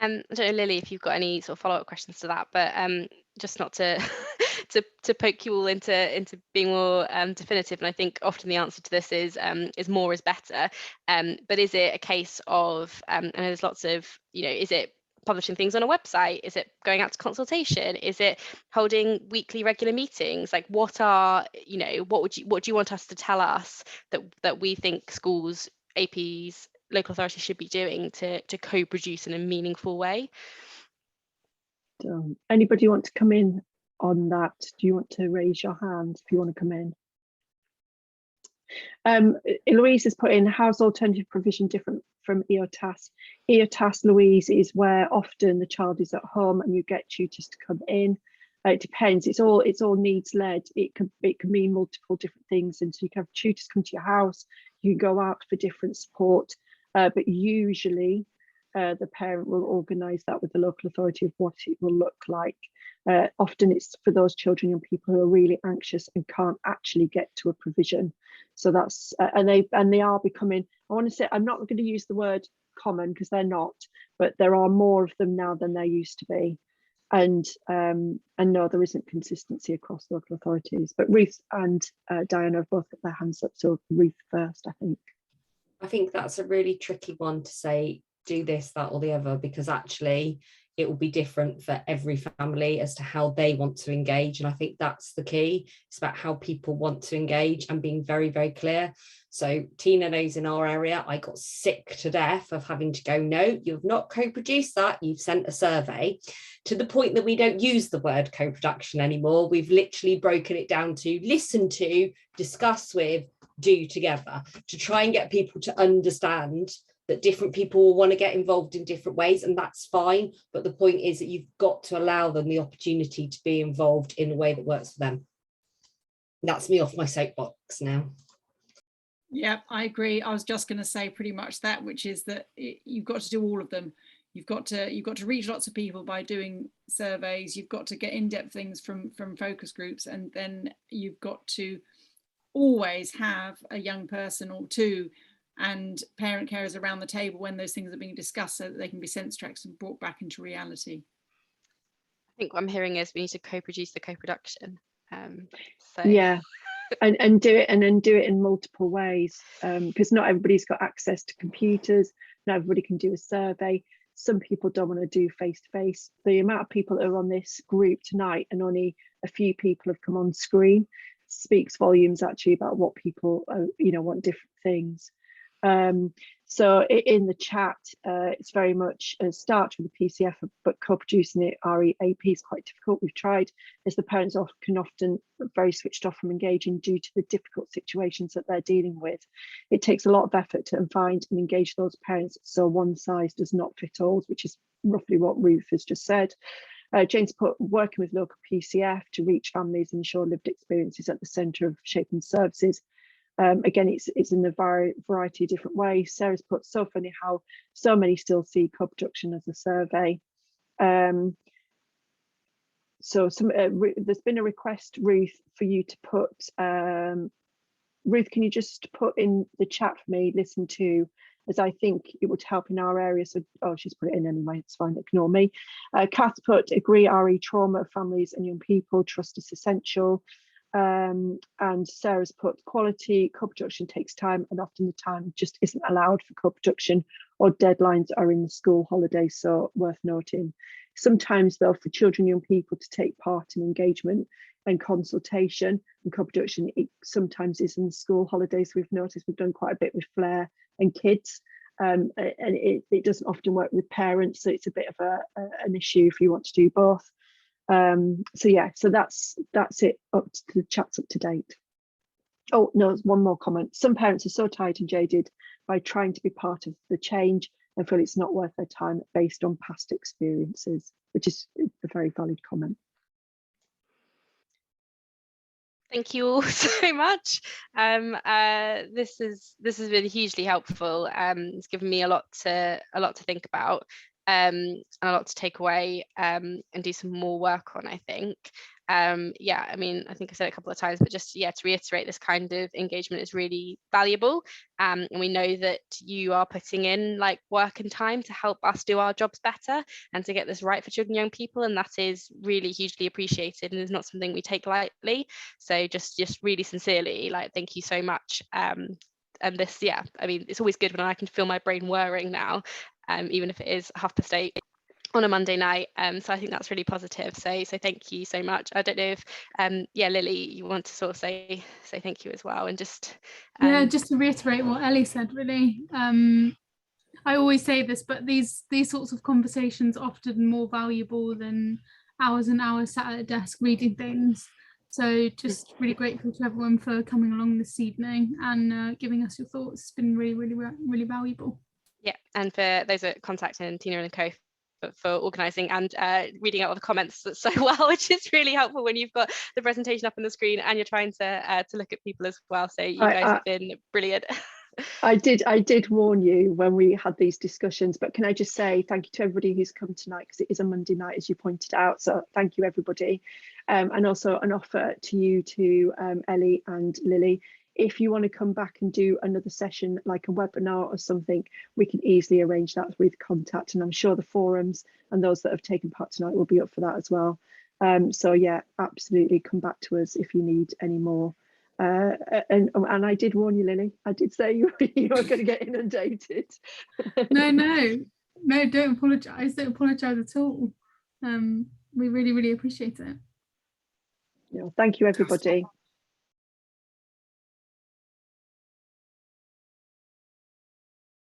I don't know, Lily, if you've got any sort of follow-up questions to that, but just not to to poke you all into being more definitive. And I think often the answer to this is more is better. But is it a case of, and there's lots of, is it publishing things on a website? Is it going out to consultation? Is it holding weekly regular meetings? Like, what do you want us to tell us that we think schools, APs, local authorities should be doing to co-produce in a meaningful way? Anybody want to come in on that? Do you want to raise your hand if you want to come in? Eloise has put in, how's alternative provision different from EOTAS? EOTAS, Louise, is where often the child is at home and you get tutors to come in. It depends. It's all needs led. It can mean multiple different things, and so you can have tutors come to your house. You can go out for different support, but usually the parent will organise that with the local authority of what it will look like. Often it's for those children and people who are really anxious and can't actually get to a provision. So that's and they are becoming, I want to say, I'm not going to use the word common because they're not, but there are more of them now than there used to be. And no, there isn't consistency across local authorities. But Ruth and Diana have both got their hands up, so Ruth first, I think. I think that's a really tricky one to say, do this, that or the other, because actually it will be different for every family as to how they want to engage. And I think that's the key. It's about how people want to engage and being very, very clear. So Tina knows in our area, I got sick to death of having to go, no, you've not co-produced that, you've sent a survey, to the point that we don't use the word co-production anymore. We've literally broken it down to listen to, discuss with, do together, to try and get people to understand that different people will want to get involved in different ways, and that's fine. But the point is that you've got to allow them the opportunity to be involved in a way that works for them. That's me off my soapbox now. Yeah, I agree. I was just going to say pretty much that, which is that you've got to do all of them. You've got to reach lots of people by doing surveys. You've got to get in-depth things from focus groups, and then you've got to always have a young person or two and parent carers around the table when those things are being discussed, so that they can be sense tracks and brought back into reality. I think what I'm hearing is we need to co-produce the co-production. So yeah, and do it, and then do it in multiple ways, because not everybody's got access to computers. Not everybody can do a survey. Some people don't want to do face-to-face. The amount of people that are on this group tonight and only a few people have come on screen speaks volumes actually about what people want different things. So in the chat, it's very much starts with the PCF, but co-producing it REAP is quite difficult. We've tried, as the parents can often very switched off from engaging due to the difficult situations that they're dealing with. It takes a lot of effort to find and engage those parents, so one size does not fit all, which is roughly what Ruth has just said. Jane's put, working with local PCF to reach families and ensure lived experiences at the centre of shaping services. Again, it's in a variety of different ways. Sarah's put, so funny how so many still see co-production as a survey. So there's been a request, Ruth, for you to put, Ruth, can you just put in the chat for me, listen to, as I think it would help in our area. So, oh, she's put it in anyway, it's fine, ignore me. Kath put, agree, RE trauma of families and young people, trust is essential. And Sarah's put, quality co-production takes time, and often the time just isn't allowed for co-production, or deadlines are in the school holidays, so worth noting. Sometimes though, for children, young people to take part in engagement and consultation and co-production, it sometimes is in the school holidays. We've noticed we've done quite a bit with Flair and kids, and it doesn't often work with parents, so it's a bit of an issue if you want to do both. So yeah, so that's it, up to the chat's up to date. Oh no, there's one more comment. Some parents are so tired and jaded by trying to be part of the change and feel it's not worth their time based on past experiences, which is a very valid comment. Thank you all so much. This has been hugely helpful. It's given me a lot to think about, and a lot to take away, and do some more work on, I think. Yeah, I mean, I think I said it a couple of times, but just, yeah, to reiterate, this kind of engagement is really valuable, and we know that you are putting in like work and time to help us do our jobs better and to get this right for children and young people, and that is really hugely appreciated and is not something we take lightly. So just really sincerely, like, thank you so much. And this, yeah, I mean, it's always good when I can feel my brain whirring now, even if it is 8:30 on a Monday night. So I think that's really positive. So thank you so much. I don't know if yeah, Lily, you want to sort of say thank you as well, and just yeah, just to reiterate what Ellie said, really. I always say this, but these sorts of conversations are often more valuable than hours and hours sat at a desk reading things. So just really grateful to everyone for coming along this evening and giving us your thoughts. It's been really valuable. Yeah, and for those that contacting Tina and Co for organising and reading out all the comments so well, which is really helpful when you've got the presentation up on the screen and you're trying to look at people as well. So you guys have been brilliant. I did warn you when we had these discussions, but can I just say thank you to everybody who's come tonight, because it is a Monday night, as you pointed out. So thank you, everybody. And also an offer to you, to Ellie and Lily. If you want to come back and do another session, like a webinar or something, we can easily arrange that with contact. And I'm sure the forums and those that have taken part tonight will be up for that as well. So yeah, absolutely come back to us if you need any more. And I did warn you, Lily. I did say you were going to get inundated. No, don't apologise. Don't apologise at all. We really appreciate it. Yeah, thank you, everybody.